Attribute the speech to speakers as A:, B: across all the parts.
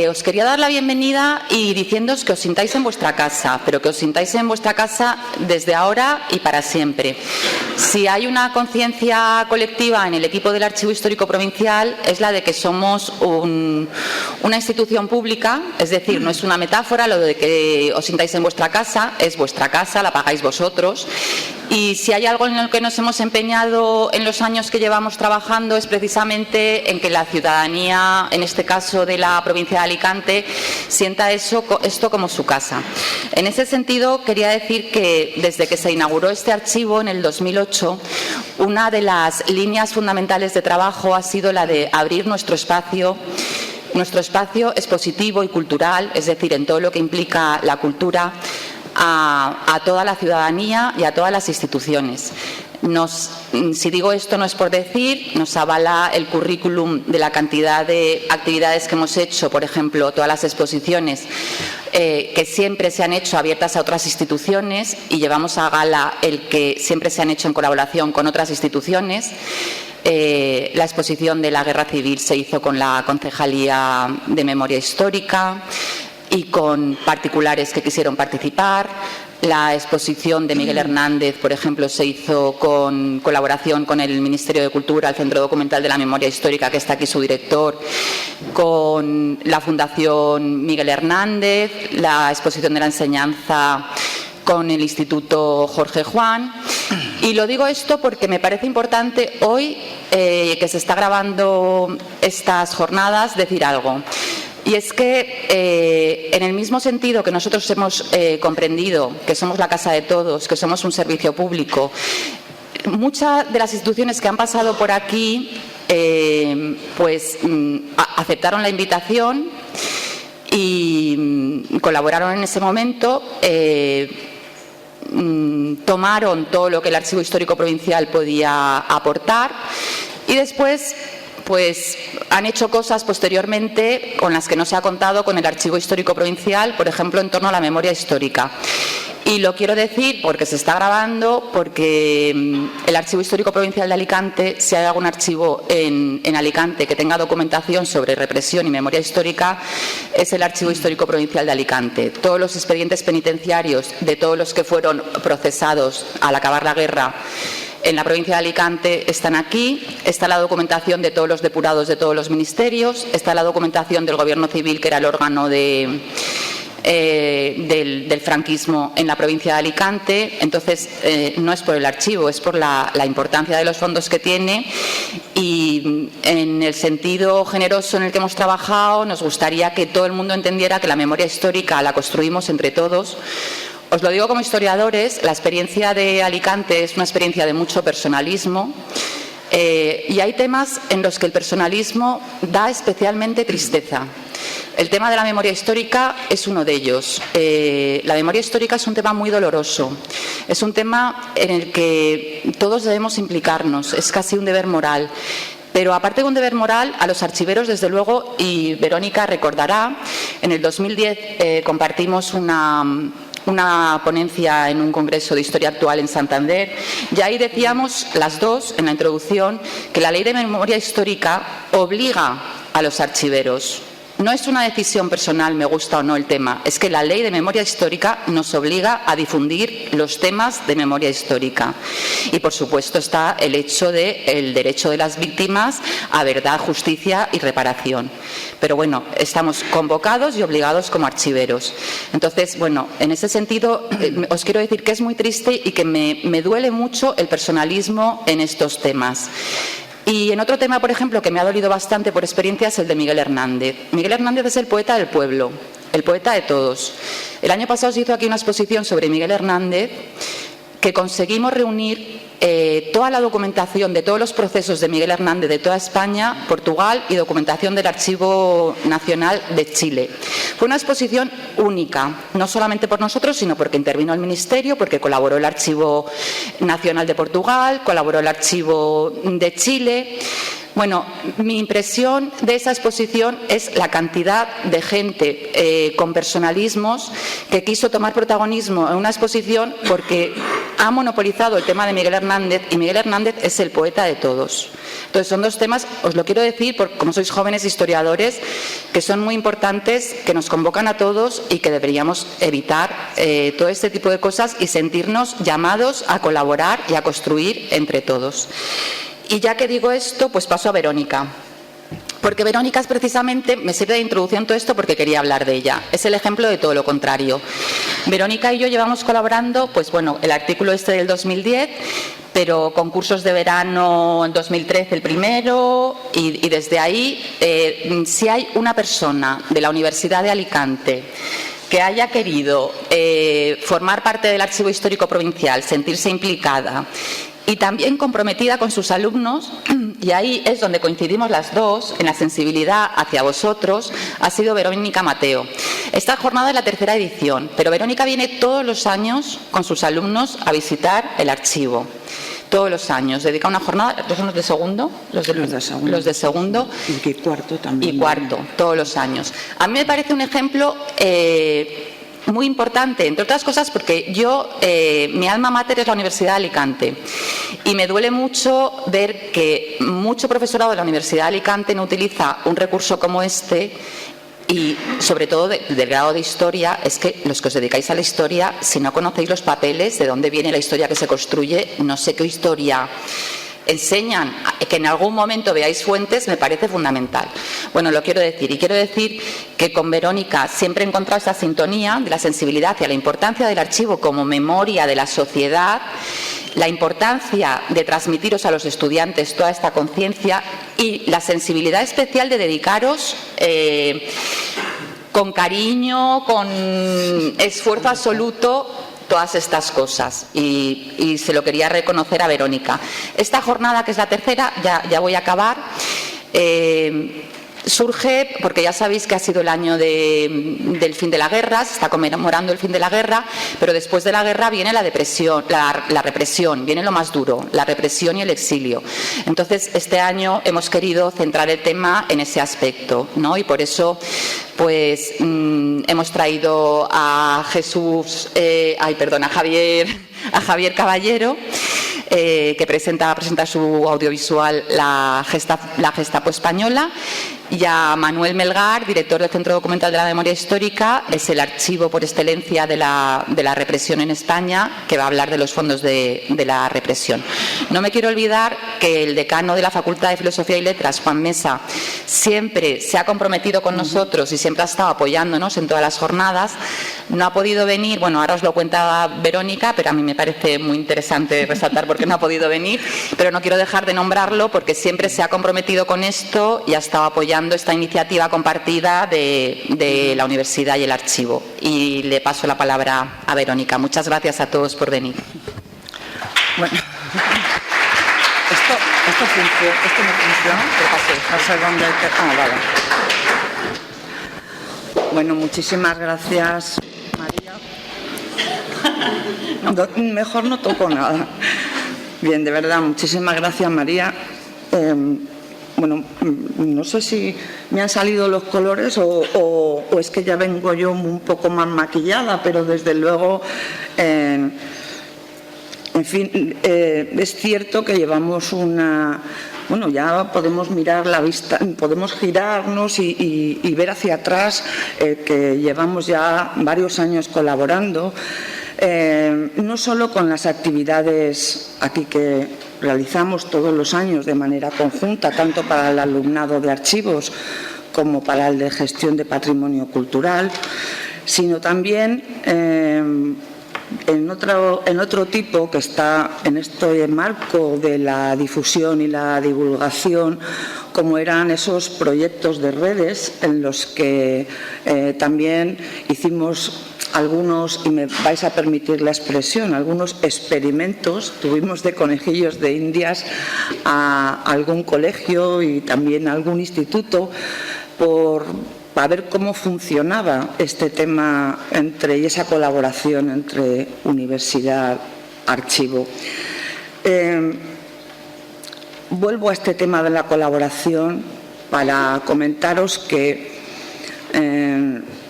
A: Os quería dar la bienvenida y diciéndoos que os sintáis en vuestra casa, pero que os sintáis en vuestra casa desde ahora y para siempre. Si hay una conciencia colectiva en el equipo del Archivo Histórico Provincial es la de que somos una institución pública, es decir, no es una metáfora lo de que os sintáis en vuestra casa, es vuestra casa, la pagáis vosotros. Y si hay algo en lo que nos hemos empeñado en los años que llevamos trabajando es precisamente en que la ciudadanía, en este caso de la provincia de Alicante, sienta esto como su casa. En ese sentido, quería decir que desde que se inauguró este archivo en el 2008, una de las líneas fundamentales de trabajo ha sido la de abrir nuestro espacio expositivo y cultural, es decir, en todo lo que implica la cultura, a toda la ciudadanía y a todas las instituciones. Si digo esto no es por decir, nos avala el currículum de la cantidad de actividades que hemos hecho, por ejemplo, todas las exposiciones que siempre se han hecho abiertas a otras instituciones y llevamos a gala el que siempre se han hecho en colaboración con otras instituciones. La exposición de la Guerra Civil se hizo con la Concejalía de Memoria Histórica y con particulares que quisieron participar. La exposición de Miguel Hernández, por ejemplo, se hizo con colaboración con el Ministerio de Cultura, el Centro Documental de la Memoria Histórica, que está aquí su director, con la Fundación Miguel Hernández, la exposición de la enseñanza con el Instituto Jorge Juan. Y lo digo esto porque me parece importante hoy, que se está grabando estas jornadas, decir algo. Y es que en el mismo sentido que nosotros hemos comprendido que somos la casa de todos, que somos un servicio público, muchas de las instituciones que han pasado por aquí aceptaron la invitación y colaboraron en ese momento, tomaron todo lo que el Archivo Histórico Provincial podía aportar y después han hecho cosas posteriormente con las que no se ha contado con el Archivo Histórico Provincial, por ejemplo, en torno a la memoria histórica. Y lo quiero decir porque se está grabando, porque el Archivo Histórico Provincial de Alicante, si hay algún archivo en Alicante que tenga documentación sobre represión y memoria histórica, es el Archivo Histórico Provincial de Alicante. Todos los expedientes penitenciarios de todos los que fueron procesados al acabar la guerra en la provincia de Alicante están aquí. Está la documentación de todos los depurados de todos los ministerios, está la documentación del Gobierno Civil, que era el órgano del franquismo en la provincia de Alicante. Entonces, no es por el archivo, es por la importancia de los fondos que tiene y en el sentido generoso en el que hemos trabajado, nos gustaría que todo el mundo entendiera que la memoria histórica la construimos entre todos. Os lo digo como historiadores, la experiencia de Alicante es una experiencia de mucho personalismo y hay temas en los que el personalismo da especialmente tristeza. El tema de la memoria histórica es uno de ellos. La memoria histórica es un tema muy doloroso, es un tema en el que todos debemos implicarnos, es casi un deber moral. Pero aparte de un deber moral, a los archiveros, desde luego, y Verónica recordará, en el 2010 compartimos una ponencia en un congreso de historia actual en Santander y ahí decíamos las dos en la introducción que la ley de memoria histórica obliga a los archiveros. No es una decisión personal, me gusta o no el tema, es que la ley de memoria histórica nos obliga a difundir los temas de memoria histórica. Y por supuesto está el hecho del derecho de las víctimas a verdad, justicia y reparación. Pero bueno, estamos convocados y obligados como archiveros. Entonces, bueno, en ese sentido os quiero decir que es muy triste y que me duele mucho el personalismo en estos temas. Y en otro tema, por ejemplo, que me ha dolido bastante por experiencia es el de Miguel Hernández. Miguel Hernández es el poeta del pueblo, el poeta de todos. El año pasado se hizo aquí una exposición sobre Miguel Hernández que conseguimos reunir toda la documentación de todos los procesos de Miguel Hernández de toda España, Portugal y documentación del Archivo Nacional de Chile. Fue una exposición única, no solamente por nosotros, sino porque intervino el Ministerio, porque colaboró el Archivo Nacional de Portugal, colaboró el Archivo de Chile. Bueno, mi impresión de esa exposición es la cantidad de gente con personalismos que quiso tomar protagonismo en una exposición porque ha monopolizado el tema de Miguel Hernández, y Miguel Hernández es el poeta de todos. Entonces son dos temas, os lo quiero decir, porque como sois jóvenes historiadores, que son muy importantes, que nos convocan a todos y que deberíamos evitar todo este tipo de cosas y sentirnos llamados a colaborar y a construir entre todos. Y ya que digo esto, pues paso a Verónica. Porque Verónica es precisamente, me sirve de introducción todo esto porque quería hablar de ella. Es el ejemplo de todo lo contrario. Verónica y yo llevamos colaborando, pues bueno, el artículo este del 2010, pero concursos de verano en 2013 el primero, y desde ahí, si hay una persona de la Universidad de Alicante que haya querido formar parte del Archivo Histórico Provincial, sentirse implicada y también comprometida con sus alumnos, y ahí es donde coincidimos las dos en la sensibilidad hacia vosotros, ha sido Verónica Mateo. Esta jornada es la tercera edición, pero Verónica viene todos los años con sus alumnos a visitar el archivo. Todos los años, dedica una jornada. ¿Los son los de segundo? Los de segundo.
B: Y cuarto también.
A: Y cuarto, todos los años. A mí me parece un ejemplo muy importante, entre otras cosas porque yo, mi alma mater es la Universidad de Alicante, y me duele mucho ver que mucho profesorado de la Universidad de Alicante no utiliza un recurso como este. Y sobre todo del grado de historia, es que los que os dedicáis a la historia, si no conocéis los papeles, de dónde viene la historia que se construye, no sé qué historia enseñan, que en algún momento veáis fuentes, me parece fundamental. Bueno, lo quiero decir, y quiero decir que con Verónica siempre he encontrado esa sintonía de la sensibilidad hacia la importancia del archivo como memoria de la sociedad, la importancia de transmitiros a los estudiantes toda esta conciencia y la sensibilidad especial de dedicaros con cariño, con esfuerzo absoluto, todas estas cosas, y se lo quería reconocer a Verónica. Esta jornada, que es la tercera, ya voy a acabar, surge porque ya sabéis que ha sido el año del fin de la guerra, se está conmemorando el fin de la guerra, pero después de la guerra viene la depresión, la represión, viene lo más duro, la represión y el exilio. Entonces, este año hemos querido centrar el tema en ese aspecto, ¿no? Y por eso, pues, hemos traído a Javier Caballero, que va a presentar su audiovisual La Gestapo Española, y a Manuel Melgar, director del Centro Documental de la Memoria Histórica, es el archivo por excelencia de la represión en España, que va a hablar de los fondos de la represión. No me quiero olvidar que el decano de la Facultad de Filosofía y Letras, Juan Mesa, siempre se ha comprometido con nosotros y siempre ha estado apoyándonos en todas las jornadas. No ha podido venir, bueno, ahora os lo cuenta Verónica, pero a mí me parece muy interesante resaltar por qué no ha podido venir, pero no quiero dejar de nombrarlo porque siempre se ha comprometido con esto y ha estado apoyando esta iniciativa compartida de la universidad y el archivo. Y le paso la palabra a Verónica. Muchas gracias a todos por venir.
B: Bueno, esto no funciona. No sé dónde hay que... vale. Bueno, muchísimas gracias, María. Mejor no toco nada. Bien, de verdad, muchísimas gracias, María. Bueno, no sé si me han salido los colores o es que ya vengo yo un poco más maquillada, pero desde luego, en fin, es cierto que llevamos bueno, ya podemos mirar la vista, podemos girarnos y ver hacia atrás, que llevamos ya varios años colaborando, no solo con las actividades aquí que realizamos todos los años de manera conjunta, tanto para el alumnado de archivos como para el de gestión de patrimonio cultural, sino también en otro tipo que está en este marco de la difusión y la divulgación, como eran esos proyectos de redes en los que también hicimos algunos, y me vais a permitir la expresión, algunos experimentos. Tuvimos de conejillos de indias a algún colegio y también a algún instituto para ver cómo funcionaba este tema y esa colaboración entre universidad-archivo. Vuelvo a este tema de la colaboración para comentaros que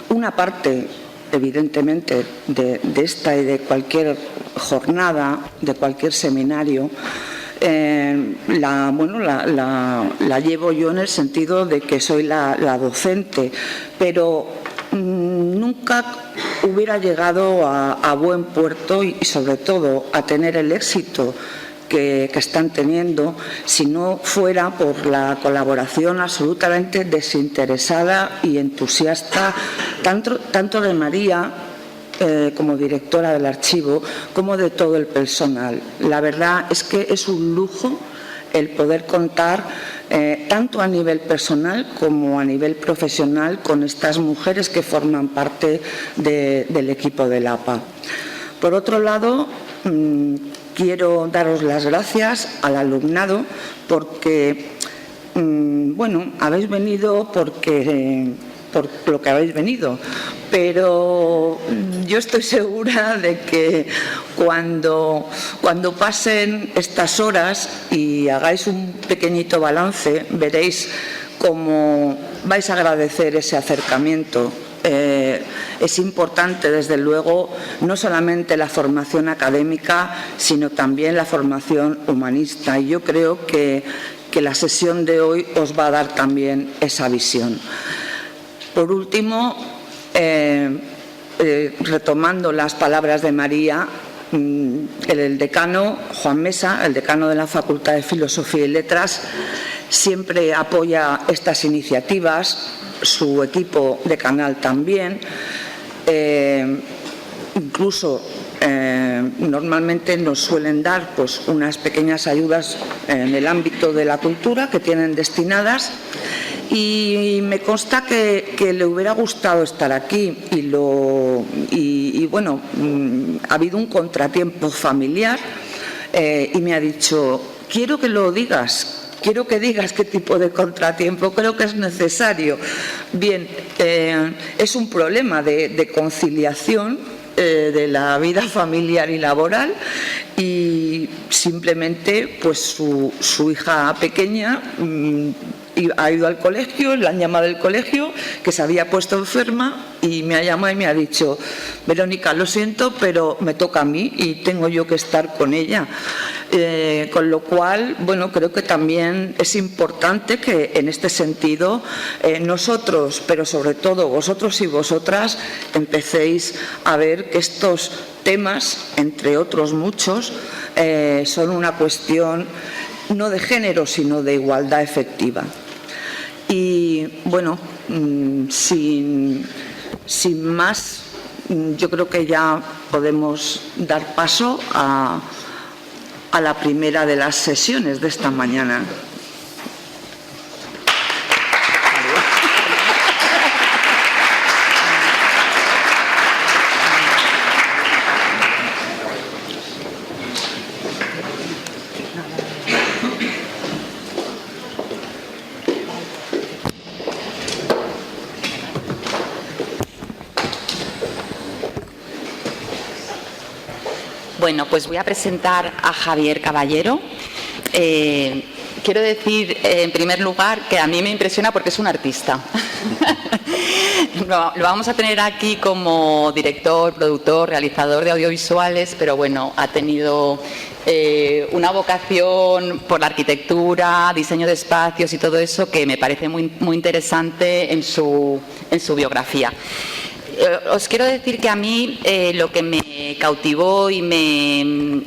B: una parte evidentemente, de esta y de cualquier jornada, de cualquier seminario, la llevo yo en el sentido de que soy la docente, pero nunca hubiera llegado a buen puerto y sobre todo a tener el éxito que están teniendo si no fuera por la colaboración absolutamente desinteresada y entusiasta tanto de María como directora del archivo como de todo el personal. La verdad es que es un lujo el poder contar tanto a nivel personal como a nivel profesional con estas mujeres que forman parte del equipo del APA. Por otro lado, quiero daros las gracias al alumnado porque, habéis venido por lo que habéis venido, pero yo estoy segura de que cuando pasen estas horas y hagáis un pequeñito balance, veréis cómo vais a agradecer ese acercamiento. Es importante, desde luego, no solamente la formación académica, sino también la formación humanista. Y yo creo que la sesión de hoy os va a dar también esa visión. Por último, retomando las palabras de María, el decano, Juan Mesa, el decano de la Facultad de Filosofía y Letras, siempre apoya estas iniciativas, su equipo de canal también, incluso normalmente nos suelen dar pues unas pequeñas ayudas en el ámbito de la cultura que tienen destinadas, y me consta que le hubiera gustado estar aquí ha habido un contratiempo familiar y me ha dicho: quiero que lo digas. Quiero que digas qué tipo de contratiempo, creo que es necesario. Bien, es un problema de conciliación de la vida familiar y laboral, y simplemente pues su hija pequeña ha ido al colegio, le han llamado del colegio que se había puesto enferma, y me ha llamado y me ha dicho: Verónica, lo siento, pero me toca a mí y tengo yo que estar con ella. Con lo cual, creo que también es importante que en este sentido nosotros, pero sobre todo vosotros y vosotras, empecéis a ver que estos temas, entre otros muchos, son una cuestión no de género, sino de igualdad efectiva. Y sin más, yo creo que ya podemos dar paso a la primera de las sesiones de esta mañana.
A: Bueno, pues voy a presentar a Javier Caballero. Quiero decir, en primer lugar, que a mí me impresiona porque es un artista. Lo vamos a tener aquí como director, productor, realizador de audiovisuales, pero ha tenido una vocación por la arquitectura, diseño de espacios y todo eso que me parece muy, muy interesante en su biografía. Os quiero decir que a mí lo que me cautivó y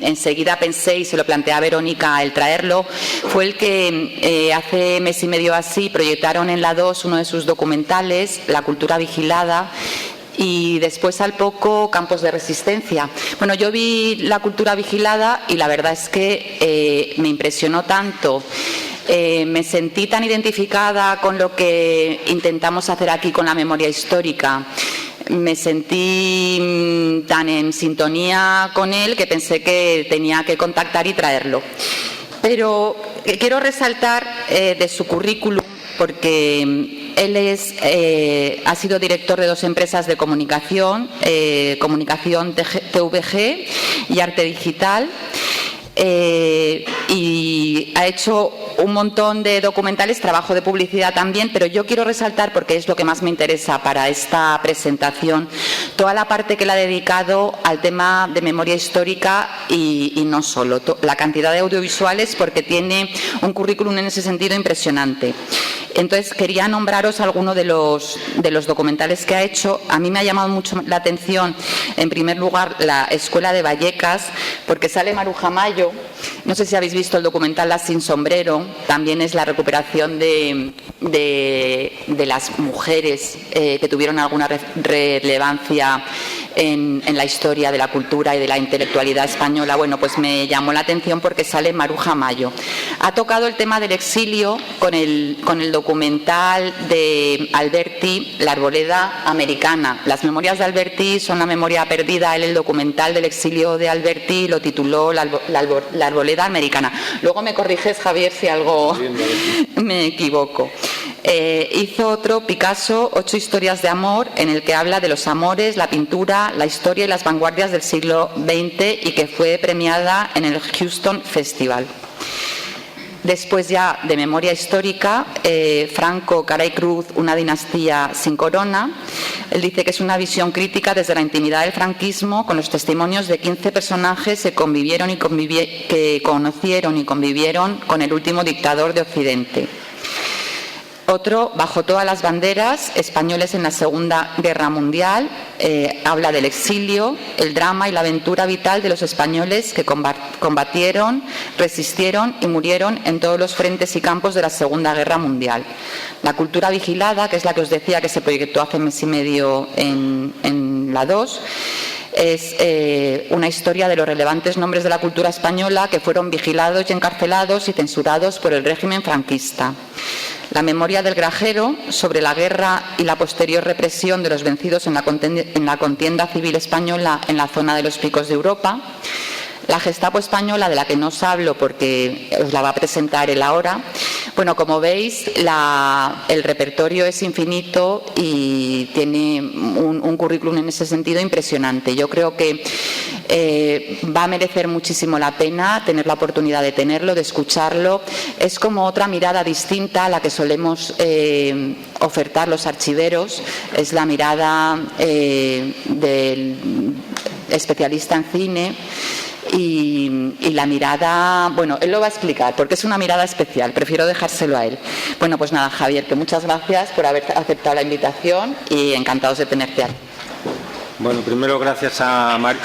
A: enseguida pensé, y se lo planteé a Verónica el traerlo, fue el que hace mes y medio así proyectaron en la 2 uno de sus documentales, La cultura vigilada, y después al poco Campos de resistencia. Yo vi La cultura vigilada y la verdad es que me impresionó tanto. Me sentí tan identificada con lo que intentamos hacer aquí con la memoria histórica. Me sentí tan en sintonía con él que pensé que tenía que contactar y traerlo. Pero quiero resaltar de su currículum, porque él ha sido director de 2 empresas de comunicación, Comunicación TVG y Arte Digital, y ha hecho un montón de documentales, trabajo de publicidad también, pero yo quiero resaltar, porque es lo que más me interesa para esta presentación, toda la parte que le ha dedicado al tema de memoria histórica y no solo, la cantidad de audiovisuales, porque tiene un currículum en ese sentido impresionante. Entonces, quería nombraros algunos de los documentales que ha hecho. A mí me ha llamado mucho la atención, en primer lugar, la Escuela de Vallecas, porque sale Maruja Mayo. No sé si habéis visto el documental Las sin sombrero. También es la recuperación de las mujeres que tuvieron alguna relevancia en la historia de la cultura y de la intelectualidad española. Bueno, pues me llamó la atención porque sale Maruja Mayo. Ha tocado el tema del exilio con el documental de Alberti, La Arboleda Americana. Las memorias de Alberti son la memoria perdida. Él, el documental del exilio de Alberti, lo tituló La Arboleda Americana. Luego me corriges, Javier, si algo me equivoco. Hizo otro, Picasso, 8 historias de amor, en el que habla de los amores, la pintura, la historia y las vanguardias del siglo XX, y que fue premiada en el Houston Festival. Después, ya de memoria histórica, Franco, Cara y Cruz, una dinastía sin corona. Él dice que es una visión crítica desde la intimidad del franquismo, con los testimonios de 15 personajes que conocieron y convivieron con el último dictador de Occidente. Otro, Bajo todas las banderas, españoles en la Segunda Guerra Mundial. Habla del exilio, el drama y la aventura vital de los españoles que combatieron, resistieron y murieron en todos los frentes y campos de la Segunda Guerra Mundial. La cultura vigilada, que es la que os decía que se proyectó hace mes y medio en la 2, es una historia de los relevantes nombres de la cultura española que fueron vigilados y encarcelados y censurados por el régimen franquista. La memoria del grajero, sobre la guerra y la posterior represión de los vencidos en la contienda civil española en la zona de los Picos de Europa. La Gestapo española, de la que no os hablo porque os la va a presentar él ahora. Bueno, como veis, el repertorio es infinito y tiene un currículum en ese sentido impresionante. Yo creo que va a merecer muchísimo la pena tener la oportunidad de tenerlo, de escucharlo. Es como otra mirada distinta a la que solemos ofertar los archiveros. Es la mirada del especialista en cine. Y la mirada, bueno, él lo va a explicar porque es una mirada especial, prefiero dejárselo a él. Bueno, pues nada, Javier, que muchas gracias por haber aceptado la invitación y encantados de tenerte aquí.
C: Bueno, primero gracias a María.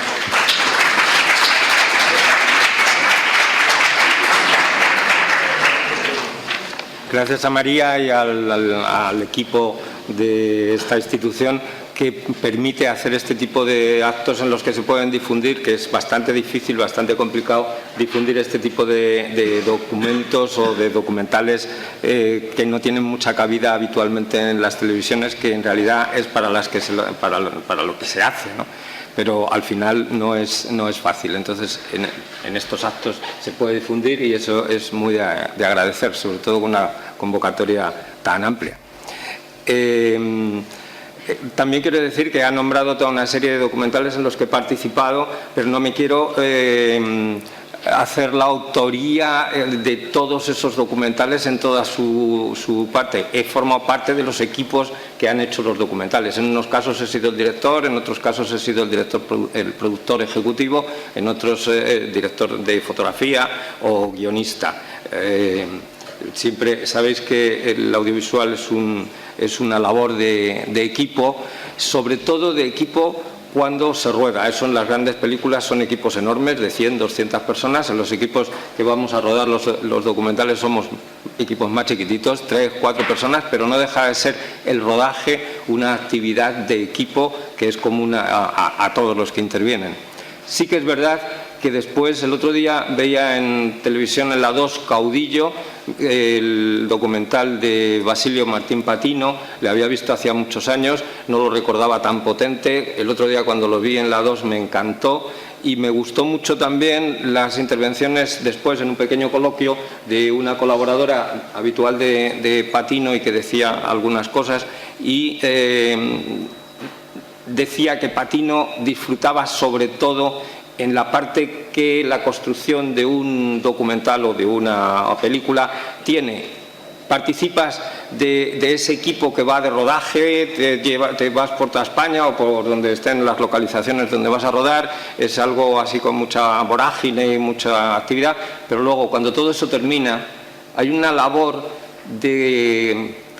C: Gracias a María y al equipo de esta institución que permite hacer este tipo de actos en los que se pueden difundir, que es bastante difícil, bastante complicado difundir este tipo de documentos o de documentales que no tienen mucha cabida habitualmente en las televisiones, que en realidad es para lo que se hace, ¿no? Pero al final no es fácil. Entonces, en estos actos se puede difundir y eso es muy de agradecer, sobre todo con una convocatoria tan amplia. También quiero decir que ha nombrado toda una serie de documentales en los que he participado, pero no me quiero hacer la autoría de todos esos documentales en toda su parte. He formado parte de los equipos que han hecho los documentales. En unos casos he sido el director, en otros casos he sido el productor ejecutivo, en otros director de fotografía o guionista. Siempre sabéis que el audiovisual es una labor de equipo, sobre todo de equipo cuando se rueda. Eso en las grandes películas son equipos enormes de 100, 200 personas. En los equipos que vamos a rodar los documentales somos equipos más chiquititos, 3, 4 personas, pero no deja de ser el rodaje una actividad de equipo que es común a todos los que intervienen. Sí que es verdad que después, el otro día, veía en televisión en la 2 Caudillo, el documental de Basilio Martín Patino. Le había visto hacía muchos años, no lo recordaba tan potente. El otro día, cuando lo vi en la 2, me encantó. Y me gustó mucho también las intervenciones después en un pequeño coloquio de una colaboradora habitual de Patino y que decía algunas cosas y decía que Patino disfrutaba sobre todo en la parte que la construcción de un documental o de una película tiene. Participas de ese equipo que va de rodaje, te vas por toda España o por donde estén las localizaciones donde vas a rodar, es algo así con mucha vorágine y mucha actividad, pero luego cuando todo eso termina hay una labor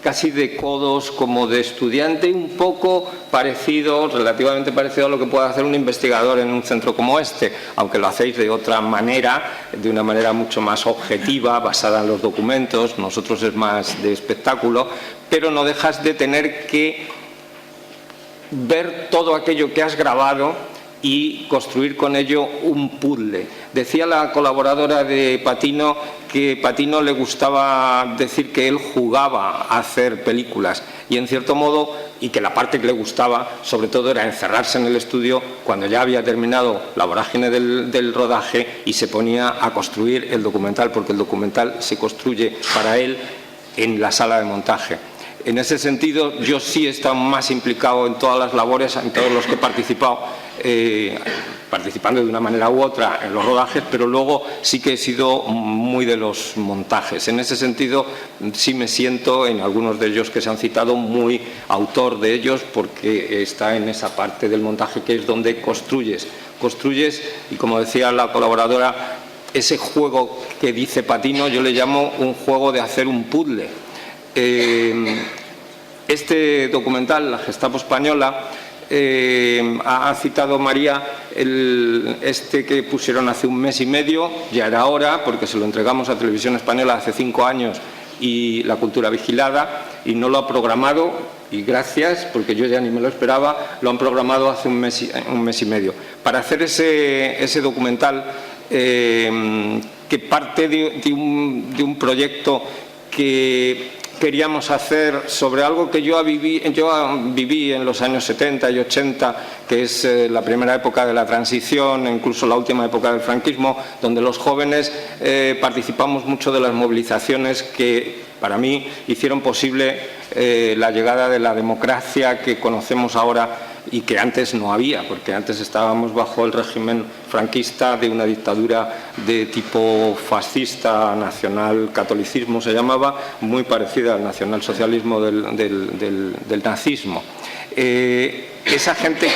C: casi de codos, como de estudiante, un poco parecido, relativamente parecido a lo que puede hacer un investigador en un centro como este, aunque lo hacéis de otra manera, de una manera mucho más objetiva, basada en los documentos. Nosotros es más de espectáculo, pero no dejas de tener que ver todo aquello que has grabado y construir con ello un puzzle. Decía la colaboradora de Patino que Patino le gustaba decir que él jugaba a hacer películas, y en cierto modo, y que la parte que le gustaba sobre todo era encerrarse en el estudio cuando ya había terminado la vorágine del rodaje y se ponía a construir el documental, porque el documental se construye para él en la sala de montaje. En ese sentido, yo sí he estado más implicado en todas las labores, en todos los que he participado, participando de una manera u otra en los rodajes, pero luego sí que he sido muy de los montajes. En ese sentido, sí me siento, en algunos de ellos que se han citado, muy autor de ellos, porque está en esa parte del montaje que es donde construyes, y como decía la colaboradora, ese juego que dice Patino, yo le llamo un juego de hacer un puzzle. Este documental, La Gestapo Española, ha citado María este que pusieron hace un mes y medio, ya era hora, porque se lo entregamos a Televisión Española hace 5 años y La Cultura Vigilada, y no lo ha programado, y gracias, porque yo ya ni me lo esperaba, lo han programado hace un mes y medio. Para hacer ese documental, que parte de un proyecto que queríamos hacer sobre algo que yo viví en los años 70 y 80, que es la primera época de la transición, incluso la última época del franquismo, donde los jóvenes participamos mucho de las movilizaciones que para mí hicieron posible la llegada de la democracia que conocemos ahora y que antes no había, porque antes estábamos bajo el régimen franquista de una dictadura de tipo fascista, nacional catolicismo se llamaba, muy parecida al nacionalsocialismo del nazismo. Esa gente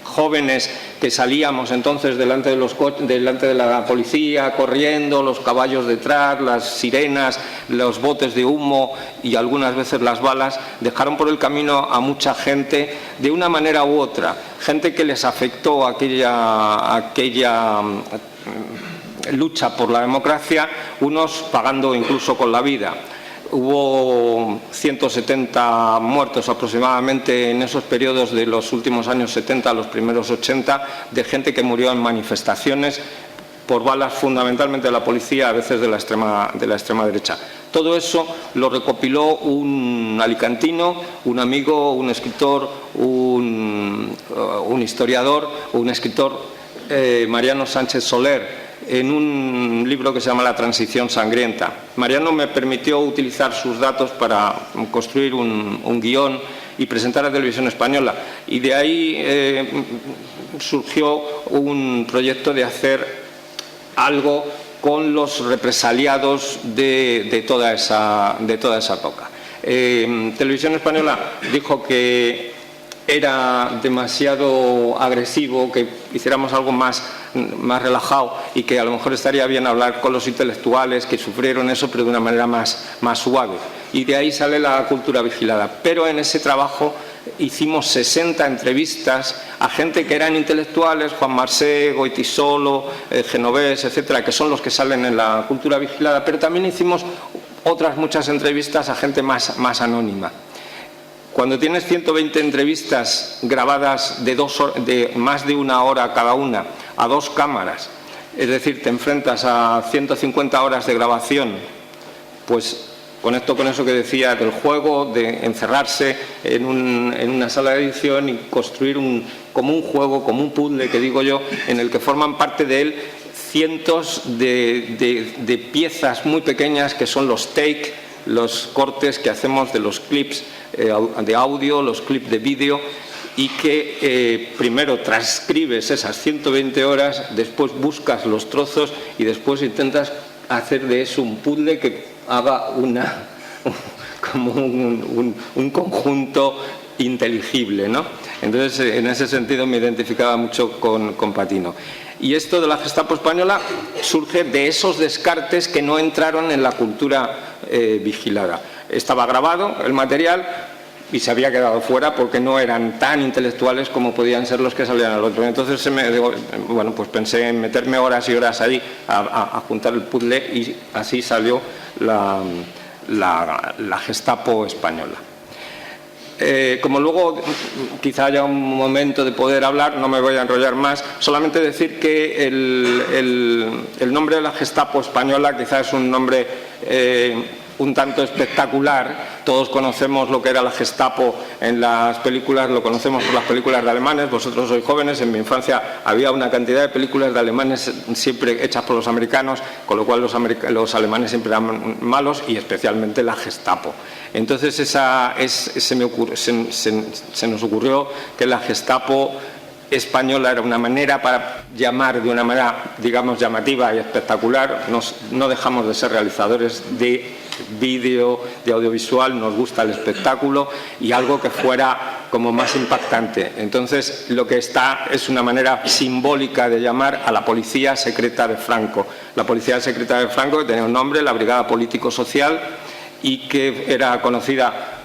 C: jóvenes que salíamos entonces delante de la policía, corriendo, los caballos detrás, las sirenas, los botes de humo y algunas veces las balas, dejaron por el camino a mucha gente de una manera u otra, gente que les afectó aquella lucha por la democracia, unos pagando incluso con la vida. Hubo 170 muertos aproximadamente en esos periodos de los últimos años 70 a los primeros 80, de gente que murió en manifestaciones por balas fundamentalmente de la policía, a veces de la extrema derecha. Todo eso lo recopiló un alicantino, un amigo, un escritor, un historiador, un escritor, Mariano Sánchez Soler, en un libro que se llama La transición sangrienta. Mariano me permitió utilizar sus datos para construir un guión y presentar a Televisión Española, y de ahí surgió un proyecto de hacer algo con los represaliados de toda esa época. Televisión Española dijo que era demasiado agresivo, que hiciéramos algo más relajado y que a lo mejor estaría bien hablar con los intelectuales que sufrieron eso, pero de una manera más suave. Y de ahí sale La Cultura Vigilada. Pero en ese trabajo hicimos 60 entrevistas a gente que eran intelectuales, Juan Marsé, Goytisolo, Genovés, etcétera, que son los que salen en La Cultura Vigilada, pero también hicimos otras muchas entrevistas a gente más anónima. Cuando tienes 120 entrevistas grabadas de más de 1 hora cada una, a 2 cámaras, es decir, te enfrentas a 150 horas de grabación, pues conecto con eso que decía del juego, de encerrarse en una sala de edición y construir como un juego, como un puzzle, que digo yo, en el que forman parte de él cientos de piezas muy pequeñas que son los take, los cortes que hacemos de los clips de audio, los clips de vídeo, y que primero transcribes esas 120 horas, después buscas los trozos y después intentas hacer de eso un puzzle que haga como un conjunto inteligible, ¿no? Entonces, en ese sentido me identificaba mucho con Patino. Y esto de la Gestapo española surge de esos descartes que no entraron en la cultura vigilada. Estaba grabado el material y se había quedado fuera porque no eran tan intelectuales como podían ser los que salían al otro. Entonces pues pensé en meterme horas y horas ahí a juntar el puzzle y así salió la Gestapo española. Como luego quizá haya un momento de poder hablar, no me voy a enrollar más, solamente decir que el nombre de la Gestapo española quizás es un nombre un tanto espectacular. Todos conocemos lo que era la Gestapo en las películas, lo conocemos por las películas de alemanes. Vosotros sois jóvenes, en mi infancia había una cantidad de películas de alemanes siempre hechas por los americanos, con lo cual los alemanes siempre eran malos, y especialmente la Gestapo. Entonces se nos ocurrió que la Gestapo española era una manera para llamar de una manera, digamos, llamativa y espectacular. No dejamos de ser realizadores de vídeo, de audiovisual, nos gusta el espectáculo y algo que fuera como más impactante. Entonces, lo que está es una manera simbólica de llamar a la policía secreta de Franco. La policía secreta de Franco, que tenía un nombre, la Brigada Político-Social, y que era conocida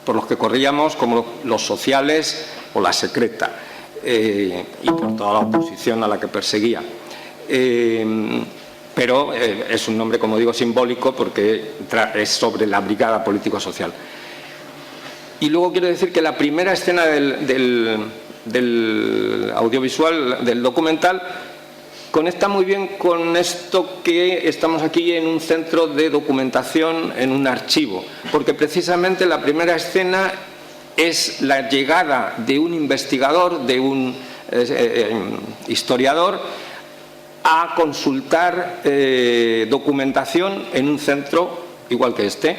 C: por los que corríamos como los sociales o la secreta, y por toda la oposición a la que perseguía. Pero es un nombre, como digo, simbólico porque es sobre la Brigada Político-Social. Y luego quiero decir que la primera escena del audiovisual, del documental, conecta muy bien con esto que estamos aquí en un centro de documentación, en un archivo, porque precisamente la primera escena es la llegada de un investigador, de un historiador, a consultar documentación en un centro igual que este.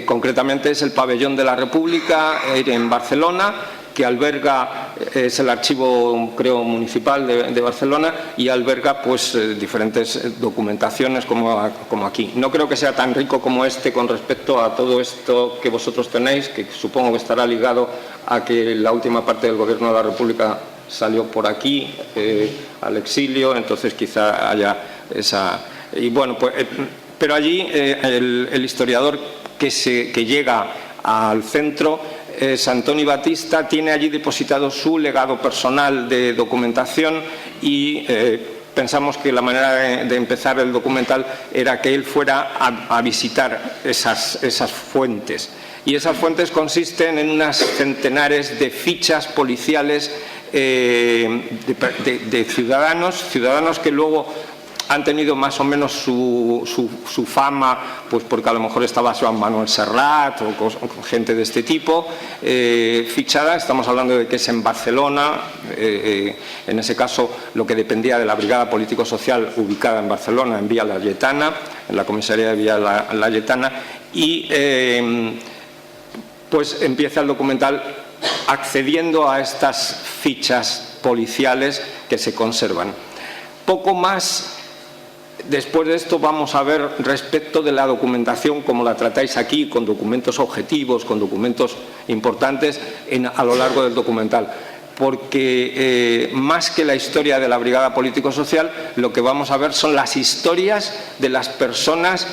C: Concretamente es el Pabellón de la República en Barcelona, que alberga, es el archivo, creo, municipal de Barcelona, y alberga pues diferentes documentaciones como aquí. No creo que sea tan rico como este con respecto a todo esto que vosotros tenéis, que supongo que estará ligado a que la última parte del Gobierno de la República salió por aquí, al exilio, entonces quizá haya esa... Y bueno, pues, pero allí el historiador que llega al centro es Antoni Batista, tiene allí depositado su legado personal de documentación y pensamos que la manera de empezar el documental era que él fuera a visitar esas fuentes. Y esas fuentes consisten en unas centenares de fichas policiales de ciudadanos que luego han tenido más o menos su fama, pues porque a lo mejor estaba Joan Manuel Serrat o gente de este tipo, fichada. Estamos hablando de que es en Barcelona, en ese caso lo que dependía de la Brigada Político-Social ubicada en Barcelona, en Vía Laietana, en la comisaría de Vía Laietana, y pues empieza el documental accediendo a estas fichas policiales que se conservan. Poco más después de esto vamos a ver respecto de la documentación, como la tratáis aquí, con documentos objetivos, con documentos importantes a lo largo del documental. Porque más que la historia de la Brigada Político-Social, lo que vamos a ver son las historias de las personas,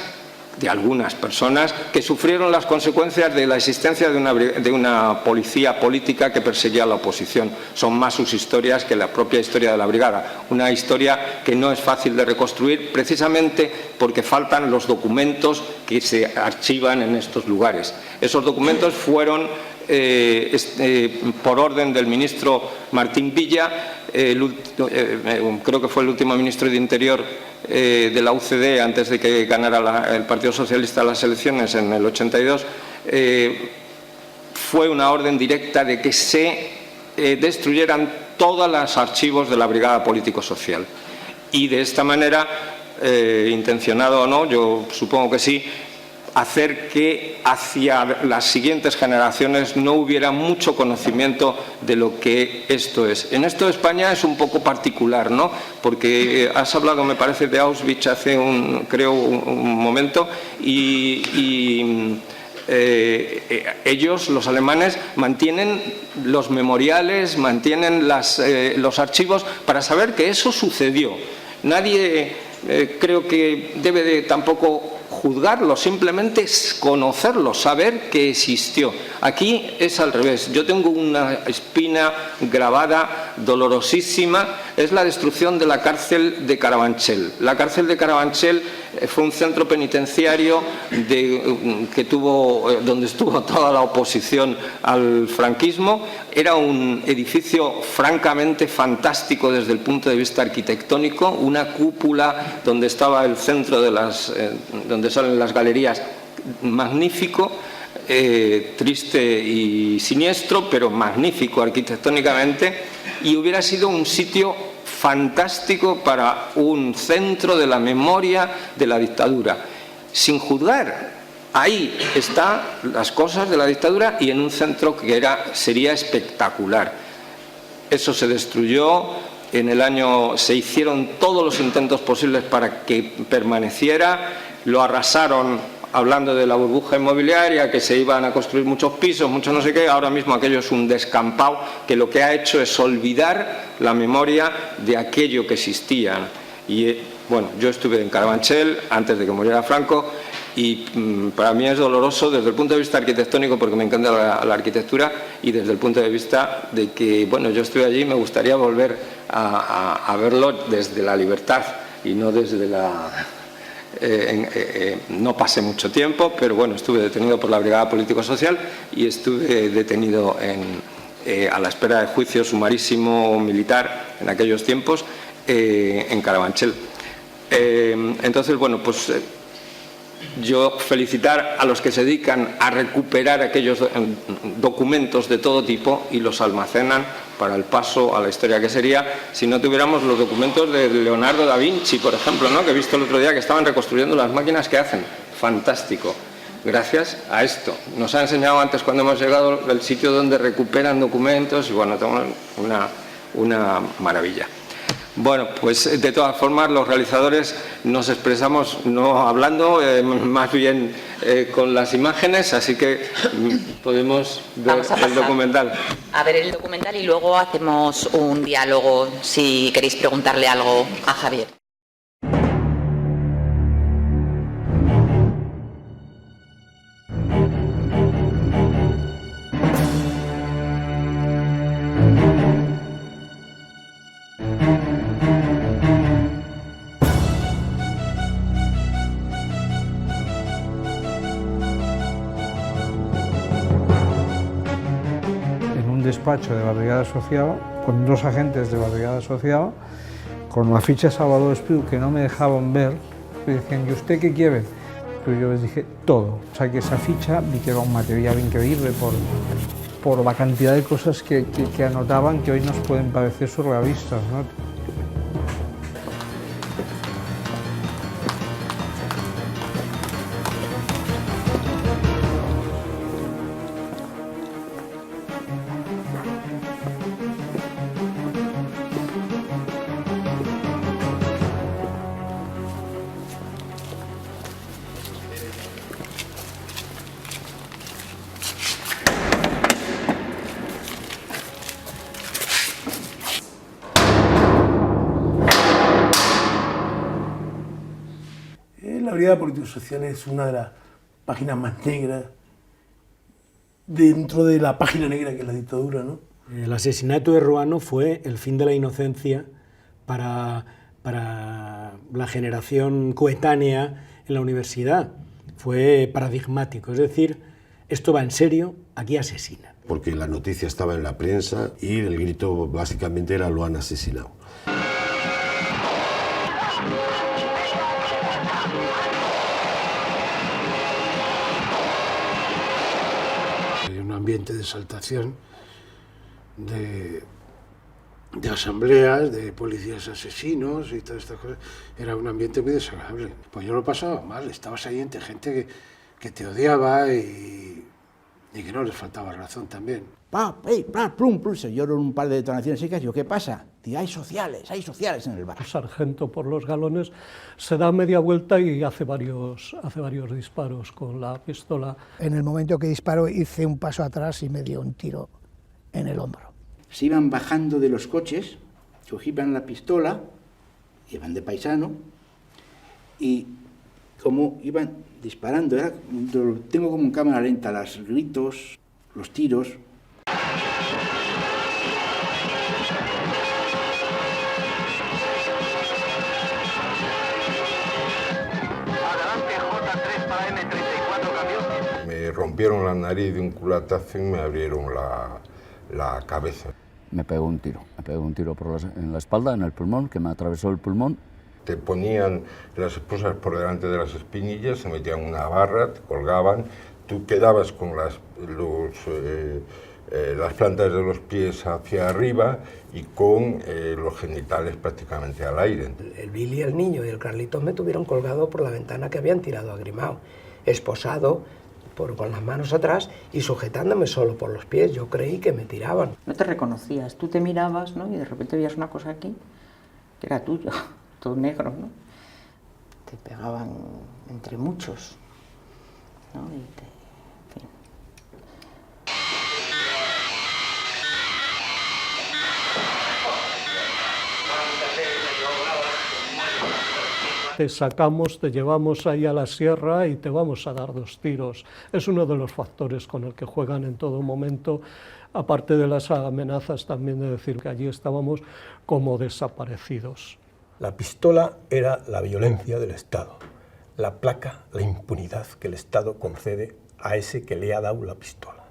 C: de algunas personas que sufrieron las consecuencias de la existencia de una policía política que perseguía a la oposición. Son más sus historias que la propia historia de la brigada. Una historia que no es fácil de reconstruir precisamente porque faltan los documentos que se archivan en estos lugares. Esos documentos fueron, por orden del ministro Martín Villa, creo que fue el último ministro de Interior de la UCD antes de que ganara el Partido Socialista las elecciones en el 82, fue una orden directa de que se destruyeran todos los archivos de la Brigada Político-Social. Y de esta manera, intencionado o no, yo supongo que sí, hacer que hacia las siguientes generaciones no hubiera mucho conocimiento de lo que esto es. En esto España es un poco particular, ¿no? Porque has hablado, me parece, de Auschwitz hace un momento ellos, los alemanes, mantienen los memoriales, mantienen los archivos para saber que eso sucedió. Nadie creo que debe de tampoco juzgarlo, simplemente conocerlo, saber que existió. Aquí es al revés. Yo tengo una espina grabada, dolorosísima, es la destrucción de la cárcel de Carabanchel. La cárcel de Carabanchel fue un centro penitenciario donde estuvo toda la oposición al franquismo. Era un edificio francamente fantástico desde el punto de vista arquitectónico, una cúpula donde estaba el centro de donde salen las galerías, magnífico, triste y siniestro, pero magnífico arquitectónicamente, y hubiera sido un sitio fantástico para un centro de la memoria de la dictadura, sin juzgar. Ahí están las cosas de la dictadura y en un centro que sería espectacular. Eso se destruyó. En el año se hicieron todos los intentos posibles para que permaneciera. Lo arrasaron, hablando de la burbuja inmobiliaria, que se iban a construir muchos pisos, mucho no sé qué. Ahora mismo aquello es un descampado que lo que ha hecho es olvidar la memoria de aquello que existía. Y bueno, yo estuve en Carabanchel antes de que muriera Franco y para mí es doloroso desde el punto de vista arquitectónico, porque me encanta la arquitectura, y desde el punto de vista de que, bueno, yo estuve allí y me gustaría volver a verlo desde la libertad y no desde la... no pasé mucho tiempo, pero bueno, estuve detenido por la Brigada Político-Social y estuve detenido a la espera de juicio sumarísimo militar en aquellos tiempos en Carabanchel. Entonces, bueno, pues yo felicitar a los que se dedican a recuperar aquellos documentos de todo tipo y los almacenan para el paso a la historia, que sería si no tuviéramos los documentos de Leonardo da Vinci, por ejemplo, ¿no? Que he visto el otro día que estaban reconstruyendo las máquinas que hacen. Fantástico. Gracias a esto. Nos ha enseñado antes, cuando hemos llegado, el sitio donde recuperan documentos y bueno, una maravilla. Bueno, pues de todas formas los realizadores nos expresamos no hablando, más bien con las imágenes, así que podemos ver el documental.
A: A ver el documental y luego hacemos un diálogo si queréis preguntarle algo a Javier.
D: Despacho de la Brigada Asociado, con dos agentes de la Brigada Asociado, con la ficha Salvador Espriu que no me dejaban ver, me decían, ¿y usted qué quiere? Pero yo les dije todo. O sea que esa ficha vi que era un material increíble por la cantidad de cosas que anotaban que hoy nos pueden parecer surrealistas, ¿no?
E: La Brigada Político-Social es una de las páginas más negras dentro de la página negra que es la dictadura, ¿no?
F: El asesinato de Ruano fue el fin de la inocencia para la generación coetánea en la universidad. Fue paradigmático, es decir, esto va en serio, aquí asesinan.
G: Porque la noticia estaba en la prensa y el grito básicamente era lo han asesinado.
E: Ambiente de exaltación, de asambleas, de policías asesinos y todas estas cosas. Era un ambiente muy desagradable. Pues yo lo pasaba mal, estabas ahí entre gente
H: que te odiaba y que no les faltaba razón también.
I: Plum, plum, se oyeron un par de detonaciones secas. Digo, ¿qué pasa? Digo, hay sociales en el bar.
J: El sargento por los galones se da media vuelta y hace varios disparos con la pistola.
K: En el momento que disparó hice un paso atrás y me dio un tiro en el hombro.
I: Se iban bajando de los coches, cogían la pistola, iban de paisano, y como iban disparando, tengo como en cámara lenta los gritos, los tiros.
L: Me rompieron la nariz de un culatazo y me abrieron la cabeza.
M: Me pegó un tiro en la espalda, en el pulmón, que me atravesó el pulmón.
L: Te ponían las esposas por delante de las espinillas, se metían una barra, te colgaban, tú quedabas con las plantas de los pies hacia arriba y con los genitales prácticamente al aire.
N: El Billy, el niño, y el Carlitos me tuvieron colgado por la ventana que habían tirado a Grimao, esposado, con las manos atrás y sujetándome solo por los pies. Yo creí que me tiraban.
O: No te reconocías, tú te mirabas, ¿no? Y de repente veías una cosa aquí que era tuyo, todo negro, ¿no? Te pegaban entre muchos, ¿no? En fin.
J: Te sacamos, te llevamos ahí a la sierra y te vamos a dar 2 tiros. Es uno de los factores con el que juegan en todo momento, aparte de las amenazas también de decir que allí estábamos como desaparecidos.
P: La pistola era la violencia del Estado, la placa, la impunidad que el Estado concede a ese que le ha dado la pistola.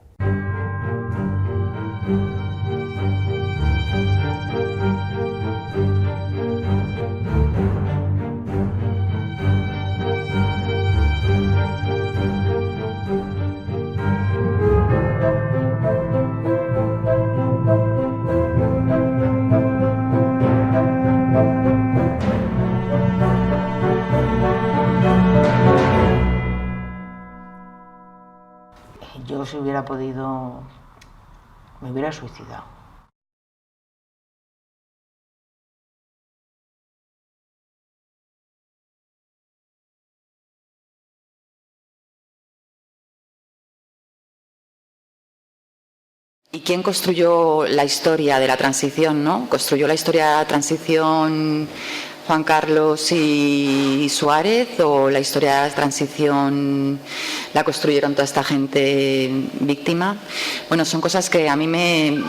O: Yo, si hubiera podido, me hubiera suicidado.
A: ¿Y quién construyó la historia de la transición, no? ¿Construyó la historia de la transición Juan Carlos y Suárez, o la historia de la transición la construyeron toda esta gente víctima? Bueno, son cosas que a mí me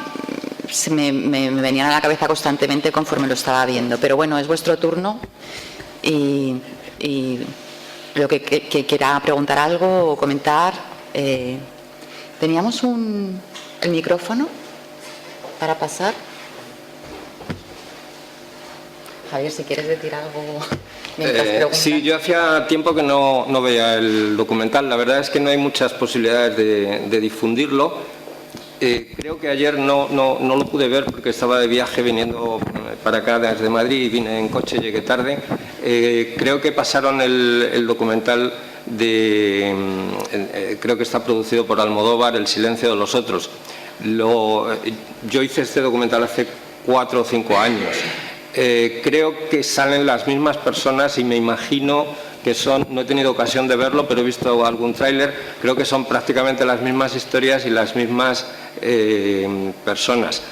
A: venían a la cabeza constantemente conforme lo estaba viendo. Pero bueno, es vuestro turno y lo que quiera preguntar algo o comentar. Teníamos el micrófono para pasar. Javier, si quieres decir algo mientras preguntas.
C: Sí, yo hacía tiempo que no veía el documental. La verdad es que no hay muchas posibilidades de difundirlo. Creo que ayer no lo pude ver porque estaba de viaje viniendo para acá desde Madrid y vine en coche, llegué tarde. Creo que pasaron el documental creo que está producido por Almodóvar, El silencio de los otros. Yo hice este documental hace 4 o 5 años. Creo que salen las mismas personas y me imagino que no he tenido ocasión de verlo, pero he visto algún tráiler, creo que son prácticamente las mismas historias y las mismas personas.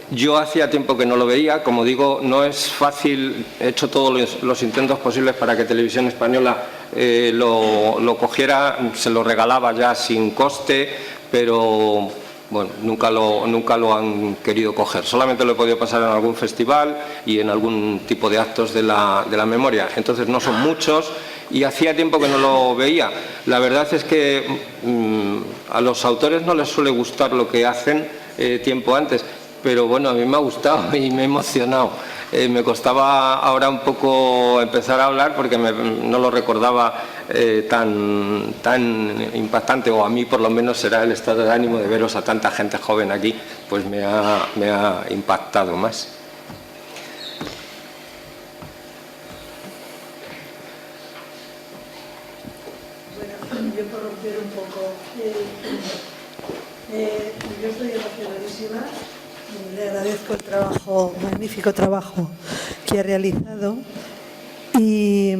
C: Yo hacía tiempo que no lo veía, como digo, no es fácil, he hecho todos los intentos posibles para que Televisión Española lo cogiera, se lo regalaba ya sin coste, pero bueno, nunca lo han querido coger. Solamente lo he podido pasar en algún festival y en algún tipo de actos de la memoria. Entonces no son muchos y hacía tiempo que no lo veía. La verdad es que a los autores no les suele gustar lo que hacen tiempo antes, pero bueno, a mí me ha gustado y me he emocionado. Me costaba ahora un poco empezar a hablar porque no lo recordaba tan impactante, o a mí por lo menos será el estado de ánimo de veros a tanta gente joven aquí, pues me ha impactado más.
Q: yo por romper un poco. Yo estoy emocionadísima. Le agradezco el trabajo, magnífico trabajo que ha realizado. Y